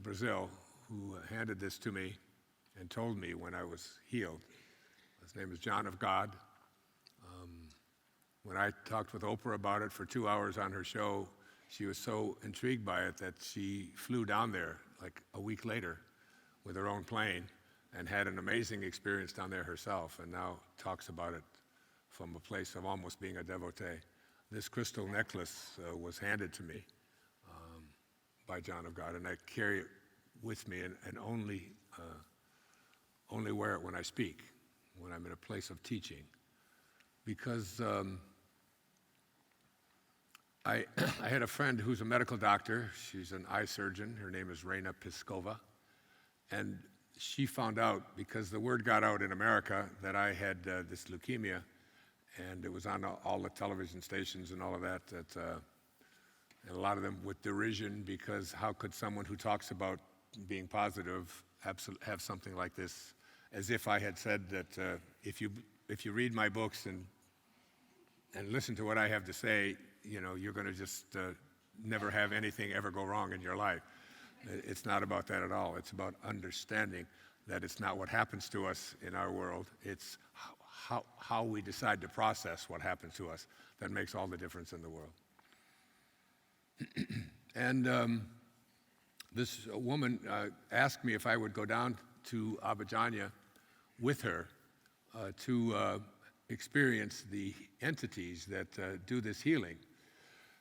Brazil who handed this to me and told me when I was healed. His name is John of God. When I talked with Oprah about it for 2 hours on her show, she was so intrigued by it that she flew down there like a week later with her own plane and had an amazing experience down there herself, and now talks about it from a place of almost being a devotee. This crystal necklace was handed to me by John of God, and I carry it with me and only wear it when I speak, when I'm in a place of teaching. Because I had a friend who's a medical doctor. She's an eye surgeon. Her name is Raina Piskova. And she found out, because the word got out in America that I had this leukemia, and it was on all the television stations and all of that, and a lot of them with derision, because how could someone who talks about being positive have something like this, as if I had said that if you read my books and listen to what I have to say, you're going to just never have anything ever go wrong in your life. It's not about that at all. It's about understanding that it's not what happens to us in our world. It's how we decide to process what happens to us that makes all the difference in the world. And this woman asked me if I would go down to Abidjan with her to experience the entities that do this healing.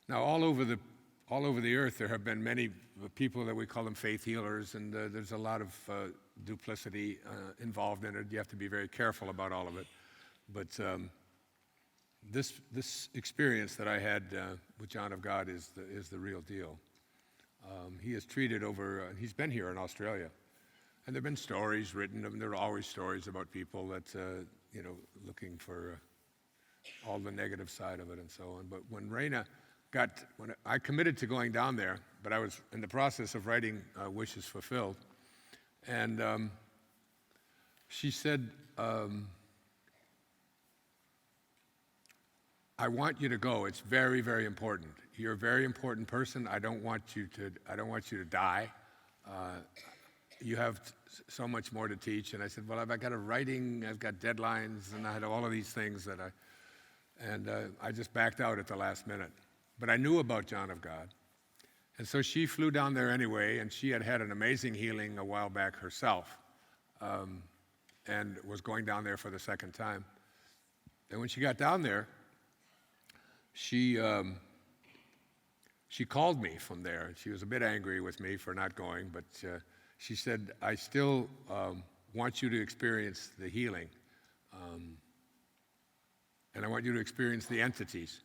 Now, all over the earth, there have been many people that we call them faith healers, and there's a lot of duplicity involved in it. You have to be very careful about all of it. But this experience that I had with John of God is the real deal. He has treated he's been here in Australia, and there have been stories written, and there are always stories about people that, looking for all the negative side of it and so on. But when I committed to going down there, but I was in the process of writing Wishes Fulfilled, and she said, I want you to go. It's very, very important. You're a very important person. I don't want you to die. You have so much more to teach. And I said, well, I've got I've got deadlines, and I had all of these things I just backed out at the last minute. But I knew about John of God. And so she flew down there anyway, and she had an amazing healing a while back herself, and was going down there for the second time. And when she got down there, she called me from there. She was a bit angry with me for not going, but she said, I still want you to experience the healing, and I want you to experience the entities,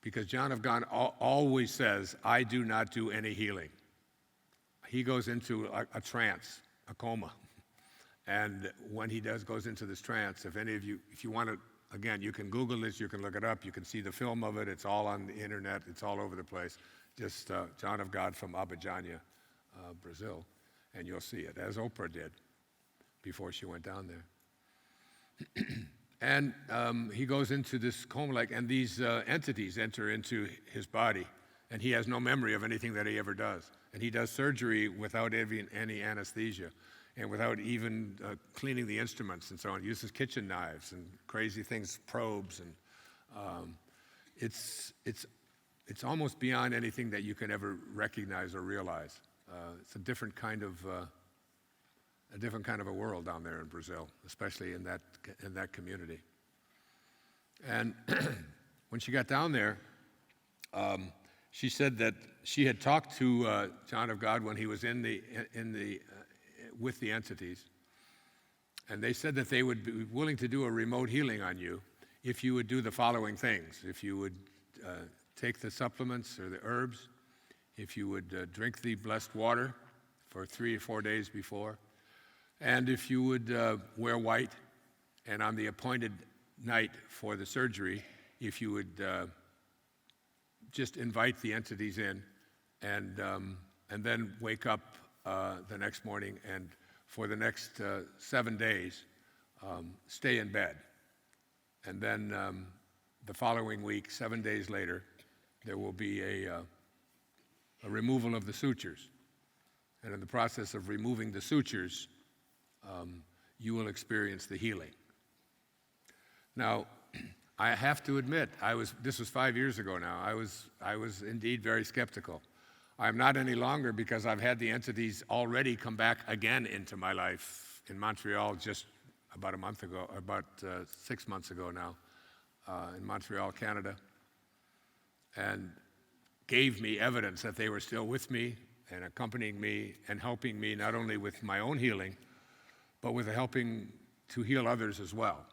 because John of God always says, I do not do any healing. He goes into a trance, a coma, and when he goes into this trance, if you want to, again, you can Google this, you can look it up, you can see the film of it, it's all on the internet, it's all over the place. Just John of God from Abidjan, Brazil, and you'll see it, as Oprah did before she went down there. And he goes into this coma, and these entities enter into his body, and he has no memory of anything that he ever does. And he does surgery without any anesthesia, and without even cleaning the instruments and so on. He uses kitchen knives and crazy things, probes, and it's almost beyond anything that you can ever recognize or realize. It's a different kind of a world down there in Brazil, especially in that community. And when she got down there, she said that she had talked to John of God when he was with the entities, and they said that they would be willing to do a remote healing on you if you would do the following things. If you would take the supplements or the herbs, if you would drink the blessed water for 3 or 4 days before, and if you would wear white, and on the appointed night for the surgery, if you would just invite the entities in, and then wake up the next morning, and for the next 7 days, stay in bed. And then the following week, 7 days later, there will be a removal of the sutures. And in the process of removing the sutures, you will experience the healing. Now, I have to admit, this was 5 years ago now, I was indeed very skeptical. I'm not any longer, because I've had the entities already come back again into my life in Montreal just about 6 months ago now, in Montreal, Canada, and gave me evidence that they were still with me and accompanying me and helping me not only with my own healing, but with helping to heal others as well.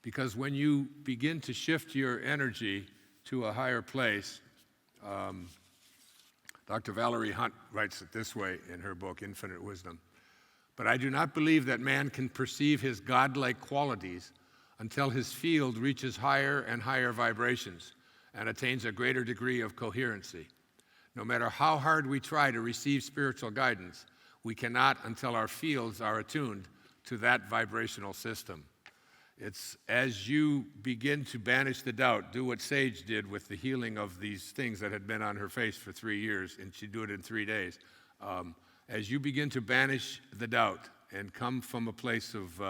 Because when you begin to shift your energy to a higher place, Dr. Valerie Hunt writes it this way in her book, Infinite Wisdom. But I do not believe that man can perceive his godlike qualities until his field reaches higher and higher vibrations and attains a greater degree of coherency. No matter how hard we try to receive spiritual guidance, we cannot until our fields are attuned to that vibrational system. It's as you begin to banish the doubt, do what Sage did with the healing of these things that had been on her face for 3 years, and she'd do it in 3 days. As you begin to banish the doubt and come from a place of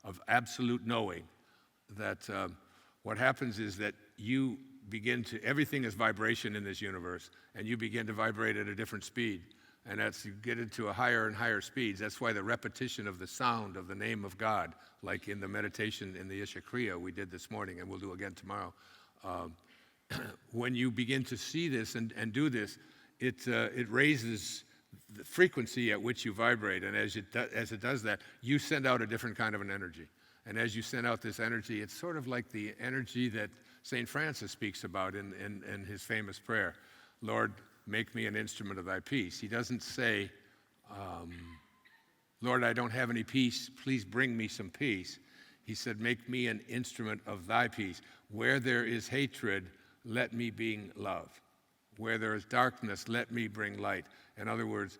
of absolute knowing, that what happens is that you begin to, everything is vibration in this universe, and you begin to vibrate at a different speed. And as you get into a higher and higher speeds, that's why the repetition of the sound of the name of God, like in the meditation in the Isha Kriya we did this morning, and we'll do again tomorrow, when you begin to see this and do this, it raises the frequency at which you vibrate, and as it does that, you send out a different kind of an energy. And as you send out this energy, it's sort of like the energy that St. Francis speaks about in his famous prayer, Lord, make me an instrument of thy peace. He doesn't say, Lord, I don't have any peace, please bring me some peace. He said, make me an instrument of thy peace. Where there is hatred, let me bring love. Where there is darkness, let me bring light. In other words,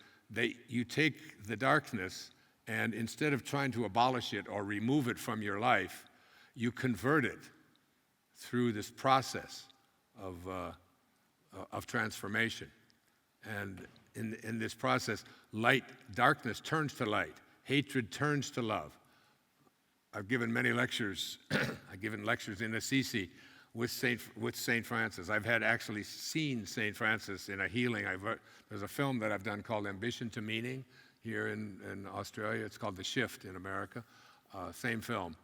you take the darkness, and instead of trying to abolish it or remove it from your life, you convert it through this process of transformation. And in this process, darkness turns to light, hatred turns to love. I've given many lectures. I've given lectures in Assisi with Saint Francis. I've actually seen Saint Francis in a healing. There's a film that I've done called Ambition to Meaning here in Australia. It's called The Shift in America. Same film.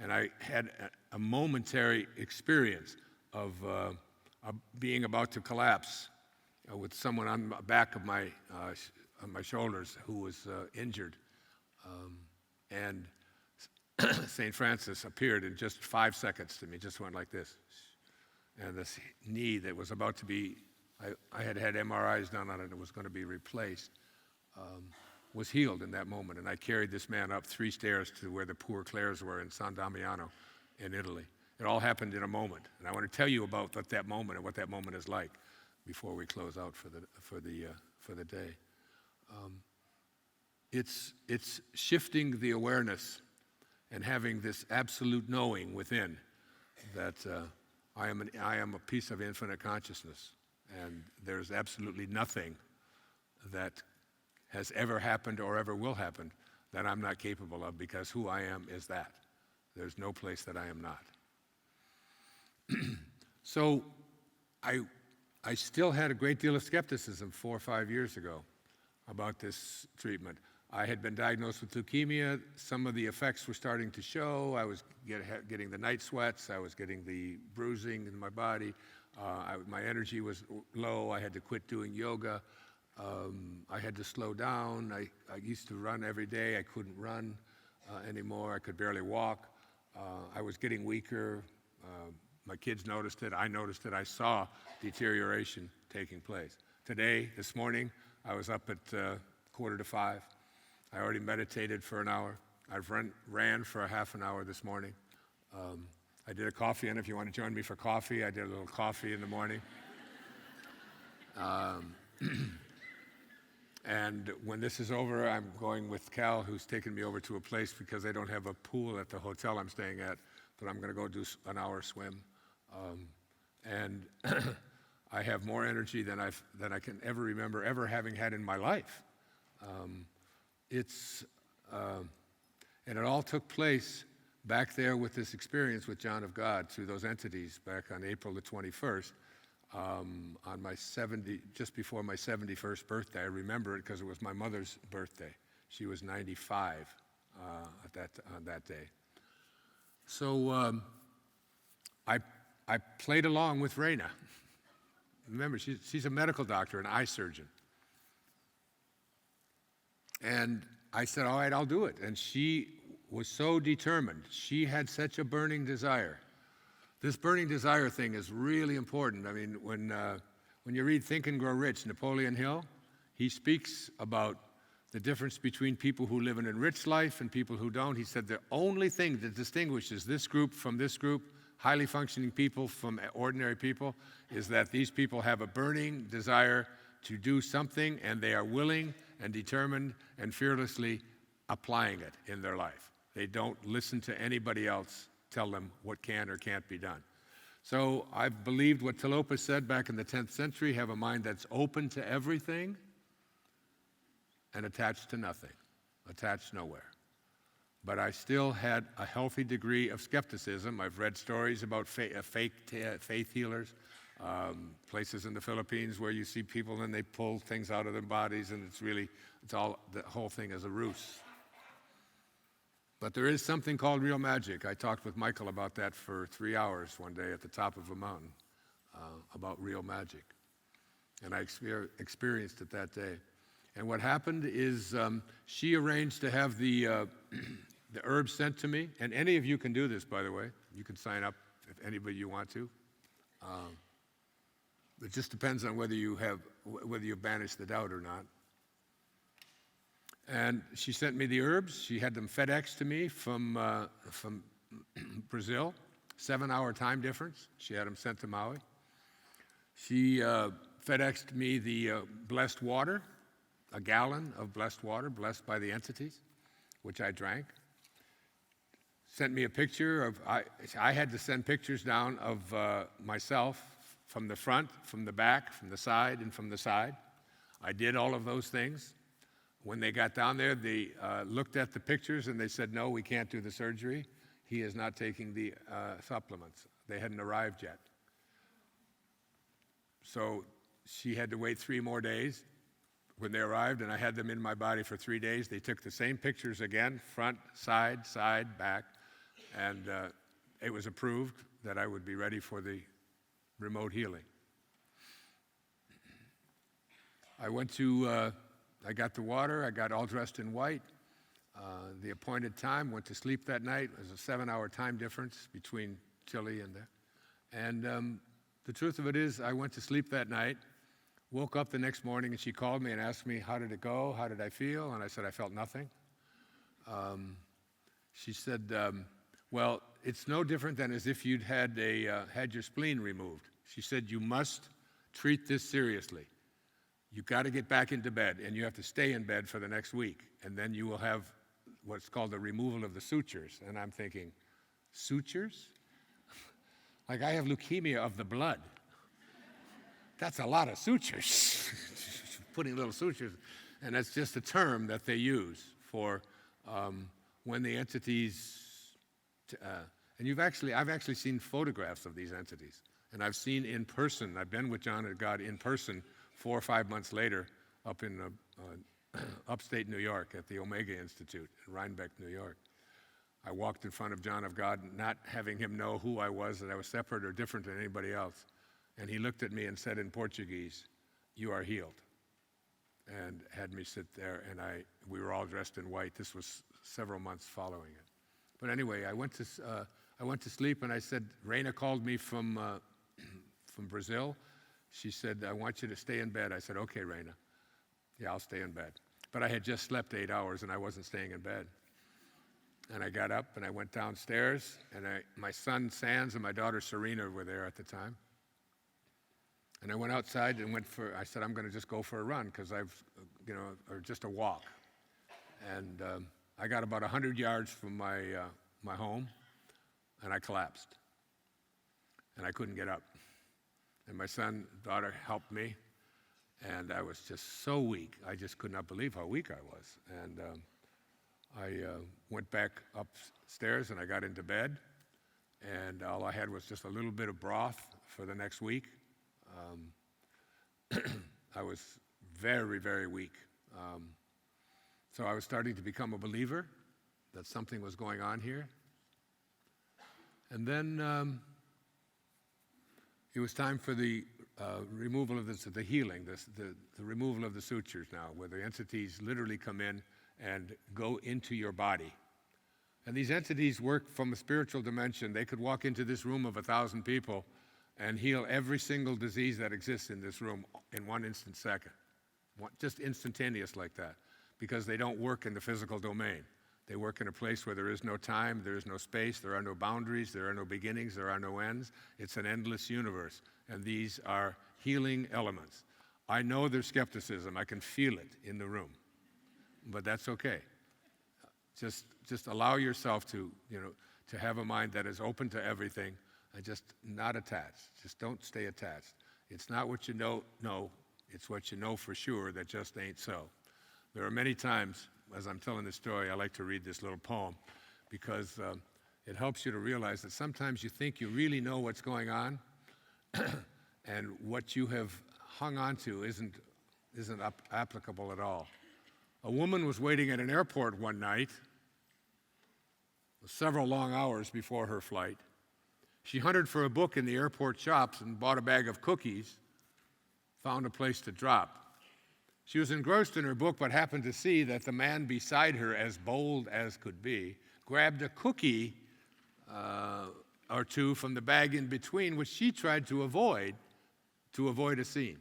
And I had a momentary experience of being about to collapse with someone on the back of my shoulders who was injured. And St. Francis appeared in just 5 seconds to me, just went like this. And this knee that was about to be, I had MRIs done on it, it was going to be replaced, was healed in that moment. And I carried this man up 3 stairs to where the Poor Clares were in San Damiano in Italy. It all happened in a moment. And I want to tell you about that moment and what that moment is like before we close out for the day. It's shifting the awareness and having this absolute knowing within that I am a piece of infinite consciousness, and there's absolutely nothing that has ever happened or ever will happen that I'm not capable of, because who I am is that. There's no place that I am not. So I still had a great deal of skepticism 4 or 5 years ago about this treatment. I had been diagnosed with leukemia. Some of the effects were starting to show. I was getting the night sweats. I was getting the bruising in my body. My energy was low. I had to quit doing yoga. I had to slow down. I used to run every day. I couldn't run anymore. I could barely walk. I was getting weaker. My kids noticed it. I noticed it. I saw deterioration taking place. Today, this morning, I was up at 4:45. I already meditated for an hour. I've ran for a half an hour this morning. I did a coffee, and if you want to join me for coffee, I did a little coffee in the morning. And when this is over, I'm going with Cal, who's taken me over to a place because they don't have a pool at the hotel I'm staying at, but I'm going to go do an hour swim. And I have more energy than I can ever remember ever having had in my life. And it all took place back there with this experience with John of God through those entities back on April the 21st, on my just before my 71st birthday. I remember it because it was my mother's birthday. She was 95 on that day. So I played along with Raina. Remember, she's a medical doctor, an eye surgeon. And I said, all right, I'll do it. And she was so determined. She had such a burning desire. This burning desire thing is really important. I mean, when you read Think and Grow Rich, Napoleon Hill, he speaks about the difference between people who live an enriched life and people who don't. He said the only thing that distinguishes this group from this group, highly functioning people from ordinary people, is that these people have a burning desire to do something, and they are willing and determined and fearlessly applying it in their life. They don't listen to anybody else tell them what can or can't be done. So I've believed what Tilopa said back in the 10th century, have a mind that's open to everything and attached to nothing, attached nowhere. but I still had a healthy degree of skepticism. I've read stories about faith healers, places in the Philippines where you see people and they pull things out of their bodies, and the whole thing is a ruse. But there is something called real magic. I talked with Michael about that for 3 hours one day at the top of a mountain, about real magic. And I experienced it that day. And what happened is she arranged to have the herbs sent to me. And any of you can do this, by the way. You can sign up if anybody you want to. It just depends on whether you banish the doubt or not. And she sent me the herbs. She had them FedEx to me from Brazil, 7-hour time difference. She had them sent to Maui. She FedExed me the blessed water, a gallon of blessed water, blessed by the entities, which I drank. Sent me a picture of, I had to send pictures down of myself from the front, from the back, from the side, and from the side. I did all of those things. When they got down there, they looked at the pictures and they said, no, we can't do the surgery. He is not taking the supplements. They hadn't arrived yet. So she had to wait 3 more days. When they arrived, and I had them in my body for 3 days, they took the same pictures again, front, side, back, and it was approved that I would be ready for the remote healing. I got the water, I got all dressed in white, the appointed time, went to sleep that night. There's a 7-hour time difference between Chile and there. And the truth of it is, I went to sleep that night, woke up the next morning, and she called me and asked me, how did it go? How did I feel? And I said, I felt nothing. She said, well, it's no different than as if you'd had your spleen removed. She said, you must treat this seriously. You've got to get back into bed, and you have to stay in bed for the next week, and then you will have what's called the removal of the sutures. And I'm thinking, sutures? Like I have leukemia of the blood. That's a lot of sutures. Putting little sutures. And that's just a term that they use for when the entities, and I've actually seen photographs of these entities. And I've seen in person, I've been with John and God in person 4 or 5 months later up in upstate New York at the Omega Institute in Rhinebeck, New York. I walked in front of John of God, not having him know who I was, that I was separate or different than anybody else. And he looked at me and said in Portuguese, you are healed. And had me sit there, and we were all dressed in white. This was several months following it. But anyway, I went to sleep, and I said, Raina called me from Brazil. She said, I want you to stay in bed. I said, okay, Raina. Yeah, I'll stay in bed. But I had just slept 8 hours, and I wasn't staying in bed. And I got up, and I went downstairs, and my son, Sans, and my daughter, Serena, were there at the time. And I went outside and I said, I'm going to just go for a run, because or just a walk. And I got about 100 yards from my home, and I collapsed. And I couldn't get up. And my son, daughter helped me, and I was just so weak. I just could not believe how weak I was. And I went back upstairs, and I got into bed, and all I had was just a little bit of broth for the next week. I was very, very weak. So I was starting to become a believer that something was going on here. And then it was time for the removal of the healing, the removal of the sutures now, where the entities literally come in and go into your body. And these entities work from a spiritual dimension. They could walk into this room of 1,000 people and heal every single disease that exists in this room in 1 instant second. Just instantaneous like that, because they don't work in the physical domain. They work in a place where there is no time, there is no space, there are no boundaries, there are no beginnings, there are no ends. It's an endless universe, and these are healing elements. I know there's skepticism. I can feel it in the room, but that's okay. Just allow yourself to have a mind that is open to everything and just not attached. Just don't stay attached. It's not what you know, it's what you know for sure that just ain't so. There are many times as I'm telling this story, I like to read this little poem because it helps you to realize that sometimes you think you really know what's going on, and what you have hung on to isn't applicable at all. A woman was waiting at an airport one night, several long hours before her flight. She hunted for a book in the airport shops and bought a bag of cookies, found a place to drop. She was engrossed in her book, but happened to see that the man beside her, as bold as could be, grabbed a cookie or two from the bag in between, which she tried to avoid a scene.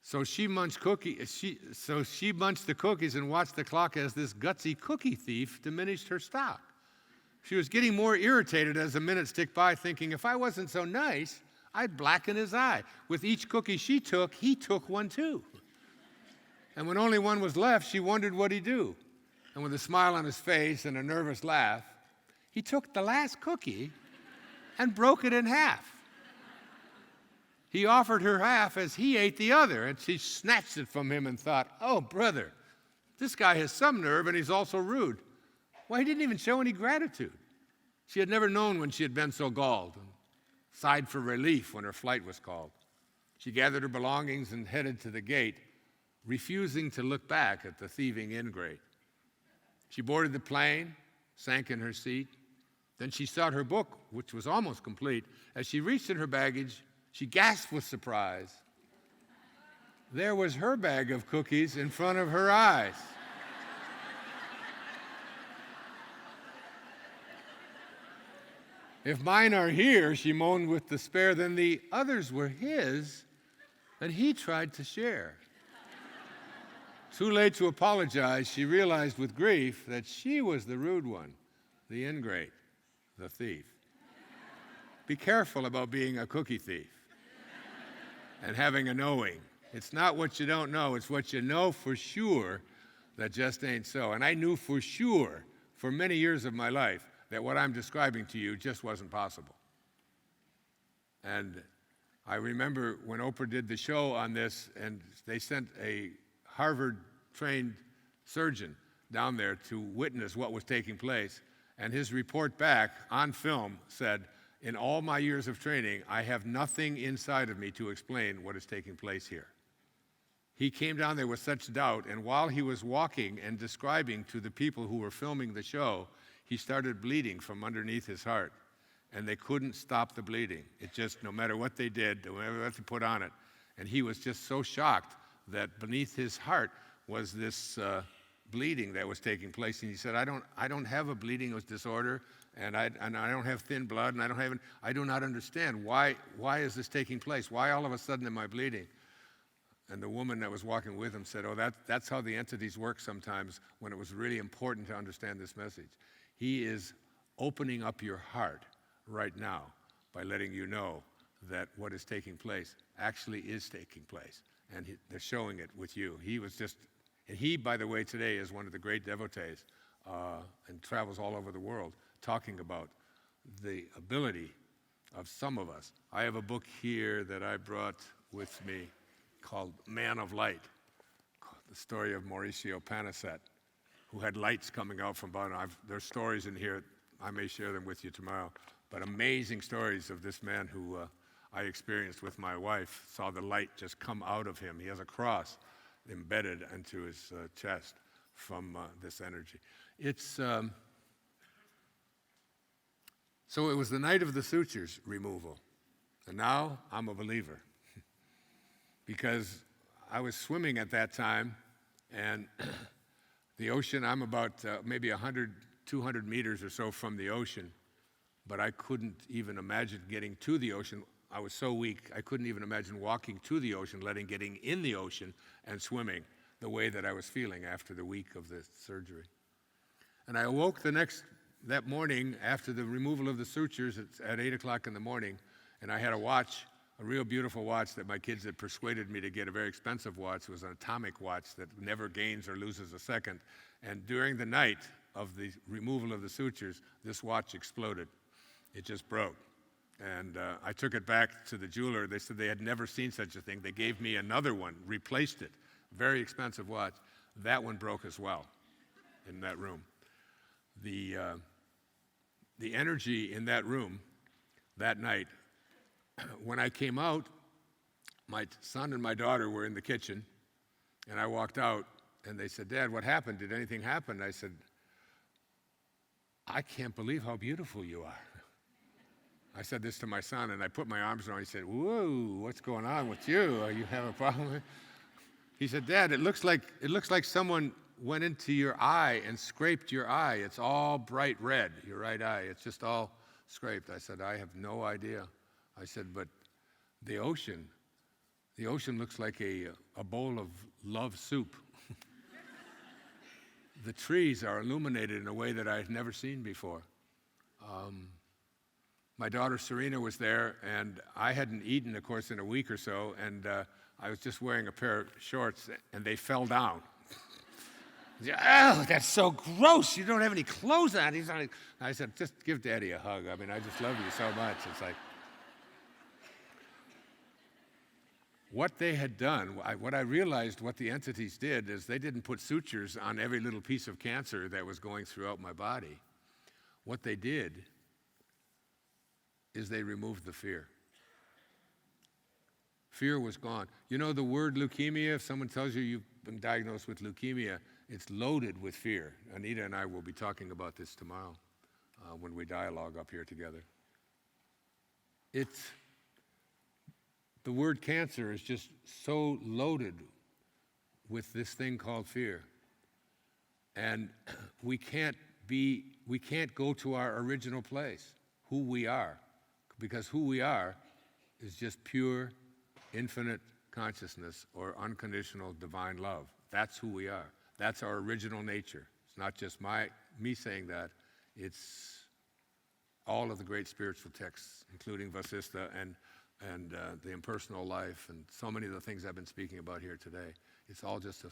So she munched the cookies and watched the clock as this gutsy cookie thief diminished her stock. She was getting more irritated as the minutes ticked by, thinking, if I wasn't so nice, I'd blacken his eye. With each cookie she took, he took one too. And when only one was left, she wondered what he'd do. And with a smile on his face and a nervous laugh, he took the last cookie and broke it in half. He offered her half as he ate the other, and she snatched it from him and thought, oh, brother, this guy has some nerve and he's also rude. Why, he didn't even show any gratitude. She had never known when she had been so galled, and sighed for relief when her flight was called. She gathered her belongings and headed to the gate, refusing to look back at the thieving ingrate. She boarded the plane, sank in her seat. Then she sought her book, which was almost complete. As she reached in her baggage, she gasped with surprise. There was her bag of cookies in front of her eyes. If mine are here, she moaned with despair, then the others were his, and he tried to share. Too late to apologize, she realized with grief that she was the rude one, the ingrate, the thief. Be careful about being a cookie thief and having a knowing. It's not what you don't know, it's what you know for sure that just ain't so. And I knew for sure for many years of my life that what I'm describing to you just wasn't possible. And I remember when Oprah did the show on this, and they sent a Harvard-trained surgeon down there to witness what was taking place, and his report back on film said, in all my years of training, I have nothing inside of me to explain what is taking place here. He came down there with such doubt, and while he was walking and describing to the people who were filming the show, he started bleeding from underneath his heart, and they couldn't stop the bleeding. It just, no matter what they did, no matter what they put on it, and he was just so shocked that beneath his heart was this bleeding that was taking place. And he said, I don't have a bleeding disorder, and I don't have thin blood, and I do not understand why is this taking place? Why all of a sudden am I bleeding? And the woman that was walking with him said, oh, that's how the entities work sometimes when it was really important to understand this message. He is opening up your heart right now by letting you know that what is taking place actually is taking place. And they're showing it with you. And he, by the way, today is one of the great devotees and travels all over the world talking about the ability of some of us. I have a book here that I brought with me called Man of Light, the story of Mauricio Panicet, who had lights coming out from bottom. There's stories in here. I may share them with you tomorrow. But amazing stories of this man who I experienced with my wife, saw the light just come out of him. He has a cross embedded into his chest from this energy. So it was the night of the sutures removal. And now I'm a believer. Because I was swimming at that time, and the ocean, I'm about maybe 100, 200 meters or so from the ocean, but I couldn't even imagine getting to the ocean. I was so weak, I couldn't even imagine walking to the ocean, getting in the ocean and swimming the way that I was feeling after the week of the surgery. And I awoke that morning after the removal of the sutures at 8 o'clock in the morning, and I had a watch, a real beautiful watch that my kids had persuaded me to get, a very expensive watch. It was an atomic watch that never gains or loses a second. And during the night of the removal of the sutures, this watch exploded. It just broke. And I took it back to the jeweler. They said they had never seen such a thing. They gave me another one, replaced it very expensive watch. That one broke as well in that room. The energy in that room that night, when I came out, my son and my daughter were in the kitchen, and I walked out, and they said, "Dad, what happened? Did anything happen?" I said, "I can't believe how beautiful you are." I said this to my son, and I put my arms around him. He said, "Whoa, what's going on with you? You have a problem?" He said, "Dad, it looks like someone went into your eye and scraped your eye. It's all bright red, your right eye. It's just all scraped." I said, "I have no idea." I said, "But the ocean looks like a bowl of love soup." The trees are illuminated in a way that I've never seen before. My daughter Serena was there, and I hadn't eaten, of course, in a week or so, and I was just wearing a pair of shorts, and they fell down. "Oh, that's so gross. You don't have any clothes on." I said, "Just give Daddy a hug. I mean, I just love you so much." It's like, what they had done, what I realized what the entities did is they didn't put sutures on every little piece of cancer that was going throughout my body. What they did is they removed the fear. Fear was gone. You know the word leukemia, if someone tells you you've been diagnosed with leukemia, it's loaded with fear. Anita and I will be talking about this tomorrow when we dialogue up here together. The word cancer is just so loaded with this thing called fear. And we can't go to our original place, who we are, because who we are is just pure, infinite consciousness or unconditional divine love. That's who we are. That's our original nature. It's not just me saying that. It's all of the great spiritual texts, including Vasista and the impersonal life and so many of the things I've been speaking about here today. It's all just a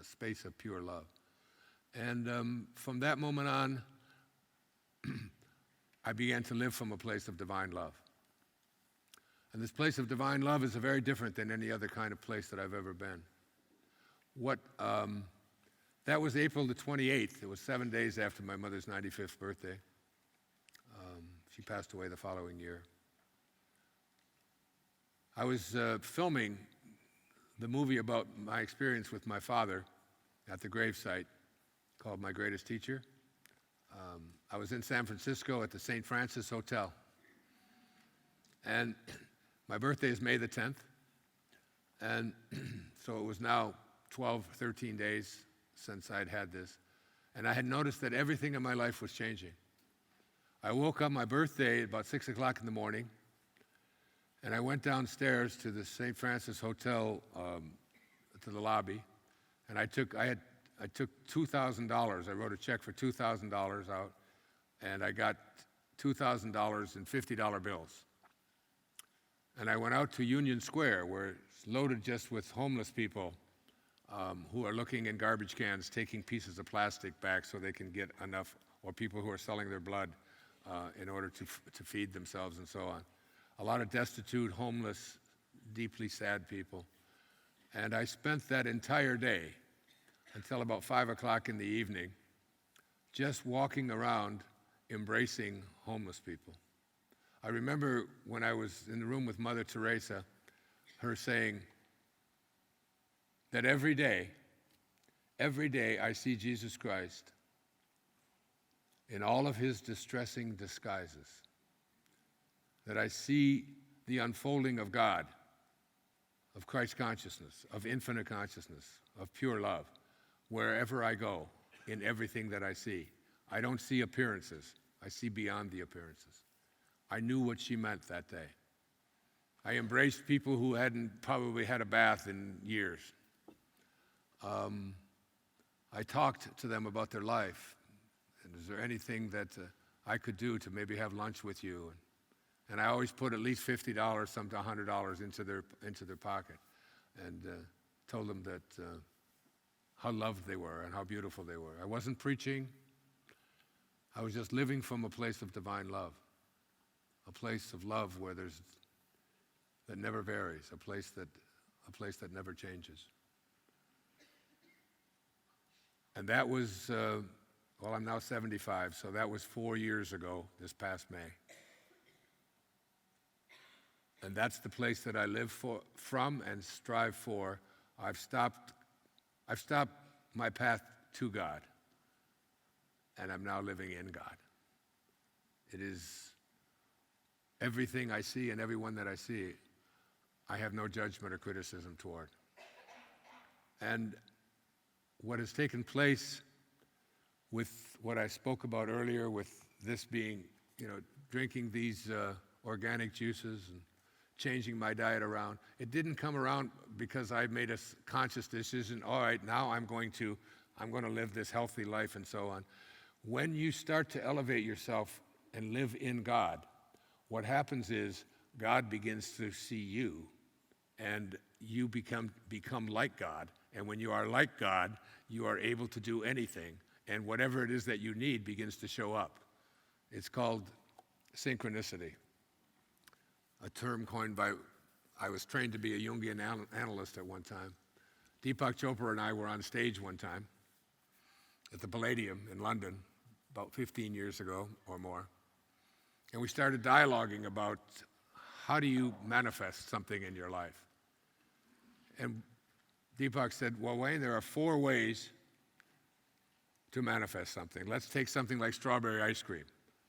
space of pure love. And from that moment on, I began to live from a place of divine love. And this place of divine love is very different than any other kind of place that I've ever been. That was April the 28th. It was 7 days after my mother's 95th birthday. She passed away the following year. I was filming the movie about my experience with my father at the gravesite called My Greatest Teacher. I was in San Francisco at the St. Francis Hotel. And my birthday is May the 10th. And so it was now 12, 13 days since I'd had this. And I had noticed that everything in my life was changing. I woke up my birthday at about 6 o'clock in the morning. And I went downstairs to the St. Francis Hotel, to the lobby, and I took $2,000. I wrote a check for $2,000 out, and I got $2,000 in $50 bills. And I went out to Union Square, where it's loaded just with homeless people who are looking in garbage cans, taking pieces of plastic back so they can get enough, or people who are selling their blood in order to feed themselves and so on. A lot of destitute, homeless, deeply sad people. And I spent that entire day until about 5 o'clock in the evening just walking around embracing homeless people. I remember when I was in the room with Mother Teresa, her saying that every day I see Jesus Christ in all of his distressing disguises. That I see the unfolding of God, of Christ consciousness, of infinite consciousness, of pure love, wherever I go, in everything that I see. I don't see appearances. I see beyond the appearances. I knew what she meant that day. I embraced people who hadn't probably had a bath in years. I talked to them about their life. And is there anything that I could do to maybe have lunch with you? And I always put at least $50, some to $100 into their pocket, and told them that how loved they were and how beautiful they were. I wasn't preaching. I was just living from a place of divine love, a place of love where that never varies, a place that never changes. And that was, well, I'm now 75, so that was 4 years ago, this past May. And that's the place that I live from and strive for. I've stopped my path to God, and I'm now living in God. It is everything I see and everyone that I see, I have no judgment or criticism toward. And what has taken place with what I spoke about earlier, with this being, drinking these organic juices and changing my diet around, it didn't come around because I made a conscious decision, all right, now I'm going to live this healthy life and so on. When you start to elevate yourself and live in God, what happens is God begins to see you, and you become like God. And when you are like God, you are able to do anything, and whatever it is that you need begins to show up. It's called synchronicity, a term coined by, I was trained to be a Jungian analyst at one time. Deepak Chopra and I were on stage one time at the Palladium in London about 15 years ago or more. And we started dialoguing about how do you manifest something in your life. And Deepak said, well, Wayne, there are 4 ways to manifest something. Let's take something like strawberry ice cream.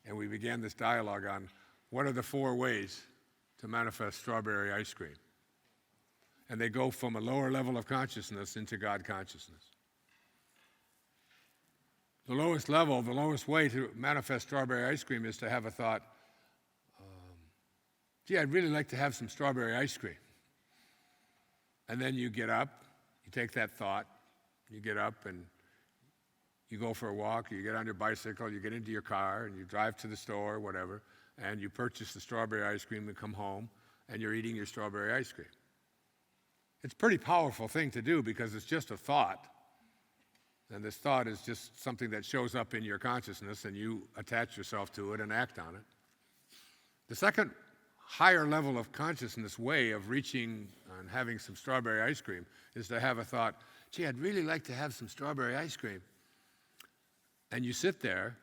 And we began this dialogue on what are the 4 ways to manifest strawberry ice cream. And they go from a lower level of consciousness into God consciousness. The lowest level, the lowest way to manifest strawberry ice cream is to have a thought, gee, I'd really like to have some strawberry ice cream. And then you get up, you take that thought, you get up and you go for a walk, you get on your bicycle, you get into your car, and you drive to the store, or whatever, and you purchase the strawberry ice cream and come home, and you're eating your strawberry ice cream. It's a pretty powerful thing to do because it's just a thought. And this thought is just something that shows up in your consciousness, and you attach yourself to it and act on it. The second higher level of consciousness way of reaching and having some strawberry ice cream is to have a thought, gee, I'd really like to have some strawberry ice cream. And you sit there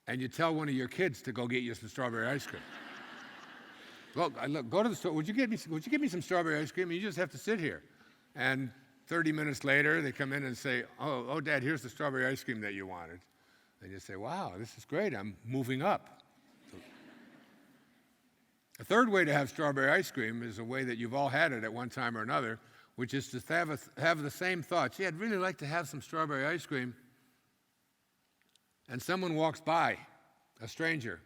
and you tell one of your kids to go get you some strawberry ice cream. Look, go to the store. Would you give me some strawberry ice cream? And you just have to sit here. And 30 minutes later, they come in and say, oh, Dad, here's the strawberry ice cream that you wanted. And you say, wow, this is great. I'm moving up. A third way to have strawberry ice cream is a way that you've all had it at one time or another, which is to have the same thought. Gee, I'd really like to have some strawberry ice cream. And someone walks by, a stranger,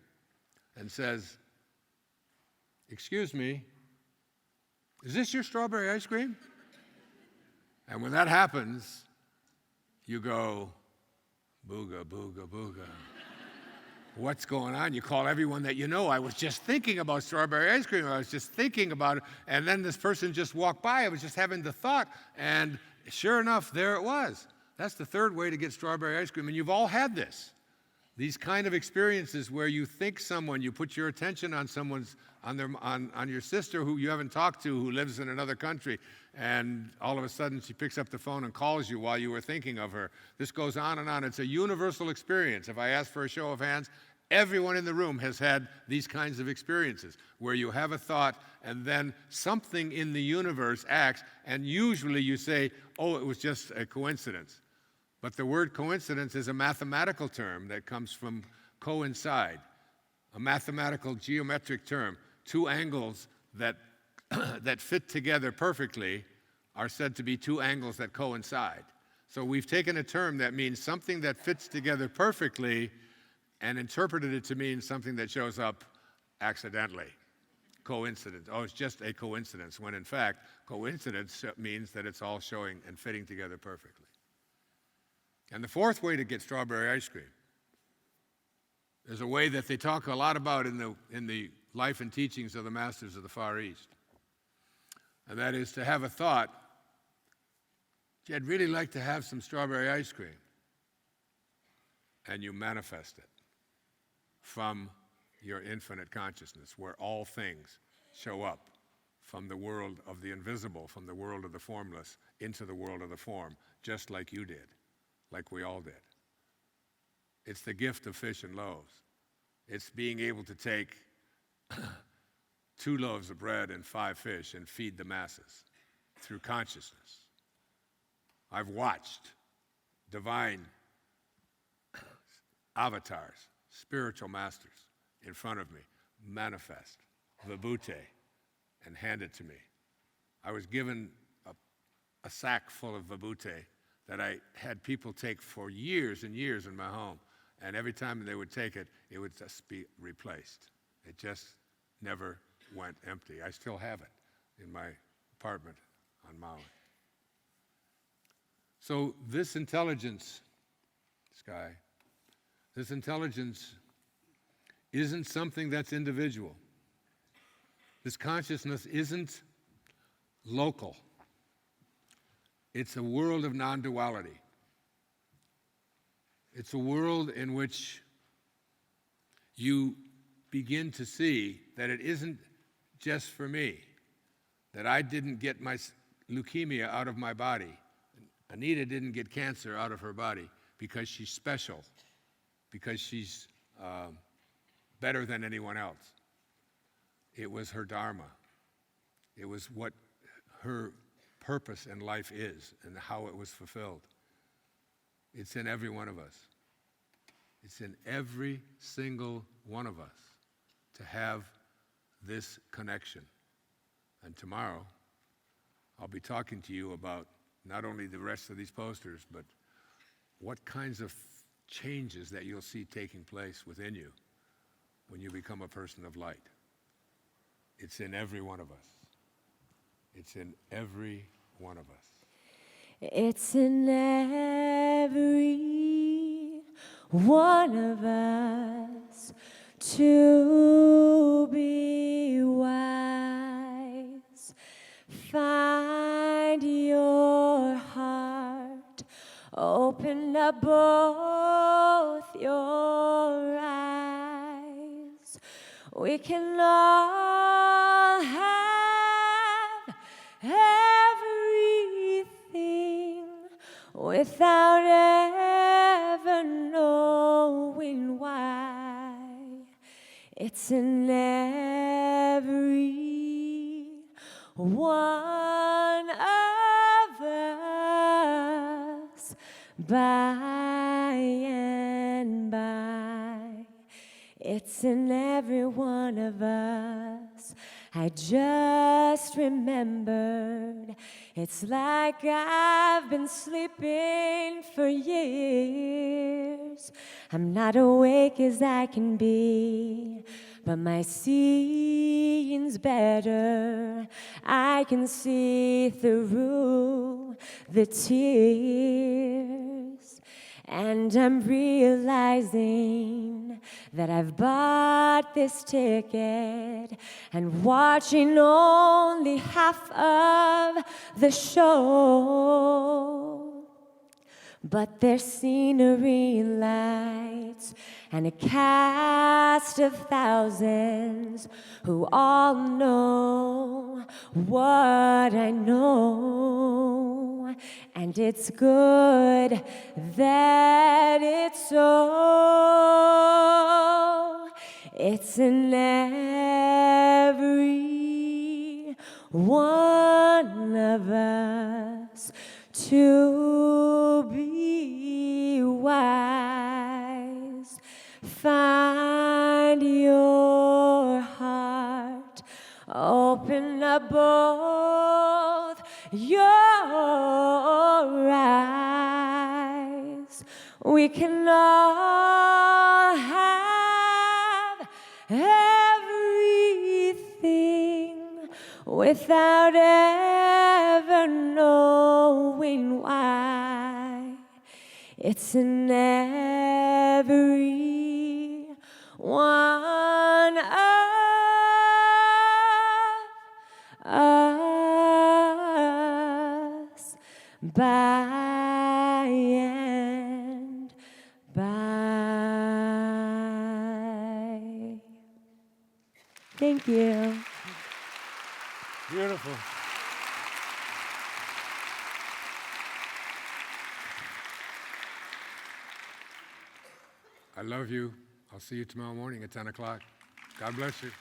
and says, excuse me, is this your strawberry ice cream? And when that happens, you go, booga, booga, booga. What's going on? You call everyone that you know. I was just thinking about strawberry ice cream. I was just thinking about it. And then this person just walked by. I was just having the thought. And sure enough, there it was. That's the third way to get strawberry ice cream. And you've all had this. These kind of experiences where you think someone, you put your attention on someone's, on your sister who you haven't talked to, who lives in another country, and all of a sudden she picks up the phone and calls you while you were thinking of her. This goes on and on. It's a universal experience. If I ask for a show of hands, everyone in the room has had these kinds of experiences where you have a thought and then something in the universe acts, and usually you say, oh, it was just a coincidence. But the word coincidence is a mathematical term that comes from coincide, a mathematical geometric term. 2 angles that fit together perfectly are said to be 2 angles that coincide. So we've taken a term that means something that fits together perfectly and interpreted it to mean something that shows up accidentally. Coincidence. Oh, it's just a coincidence, when in fact, coincidence means that it's all showing and fitting together perfectly. And the fourth way to get strawberry ice cream is a way that they talk a lot about in the life and teachings of the masters of the Far East. And that is to have a thought, gee, I'd really like to have some strawberry ice cream. And you manifest it from your infinite consciousness, where all things show up from the world of the invisible, from the world of the formless, into the world of the form, just like you did. like we all did. It's the gift of fish and loaves. It's being able to take 2 loaves of bread and 5 fish and feed the masses through consciousness. I've watched divine avatars, spiritual masters in front of me manifest vibhuti and hand it to me. I was given a sack full of vibhuti that I had people take for years and years in my home, and every time they would take it, it would just be replaced. It just never went empty. I still have it in my apartment on Maui. So this intelligence, Sky, this intelligence isn't something that's individual. This consciousness isn't local. It's a world of non-duality. It's a world in which you begin to see that it isn't just for me, that I didn't get my leukemia out of my body. Anita didn't get cancer out of her body because she's special, because she's better than anyone else. It was her dharma. It was what her purpose in life is and how it was fulfilled. It's in every one of us. It's in every single one of us to have this connection. And tomorrow, I'll be talking to you about not only the rest of these posters, but what kinds of changes that you'll see taking place within you when you become a person of light. It's in every one of us. It's in every one of us. It's in every one of us to be wise. Find your heart, open up both your eyes. We can all have everything without ever knowing why. It's in every one of us by and by. It's in every one of us. I just remembered, it's like I've been sleeping for years. I'm not awake as I can be, but my seeing's better. I can see through the tears. And I'm realizing that I've bought this ticket and watching only half of the show. But there's scenery and lights and a cast of thousands who all know what I know. And it's good that it's so. It's in every one of us to be wise. Find your heart, open up both your eyes. We can all have everything without ever knowing why. It's in every one of us by and by. Thank you. Beautiful. I love you. I'll see you tomorrow morning at 10 o'clock. God bless you.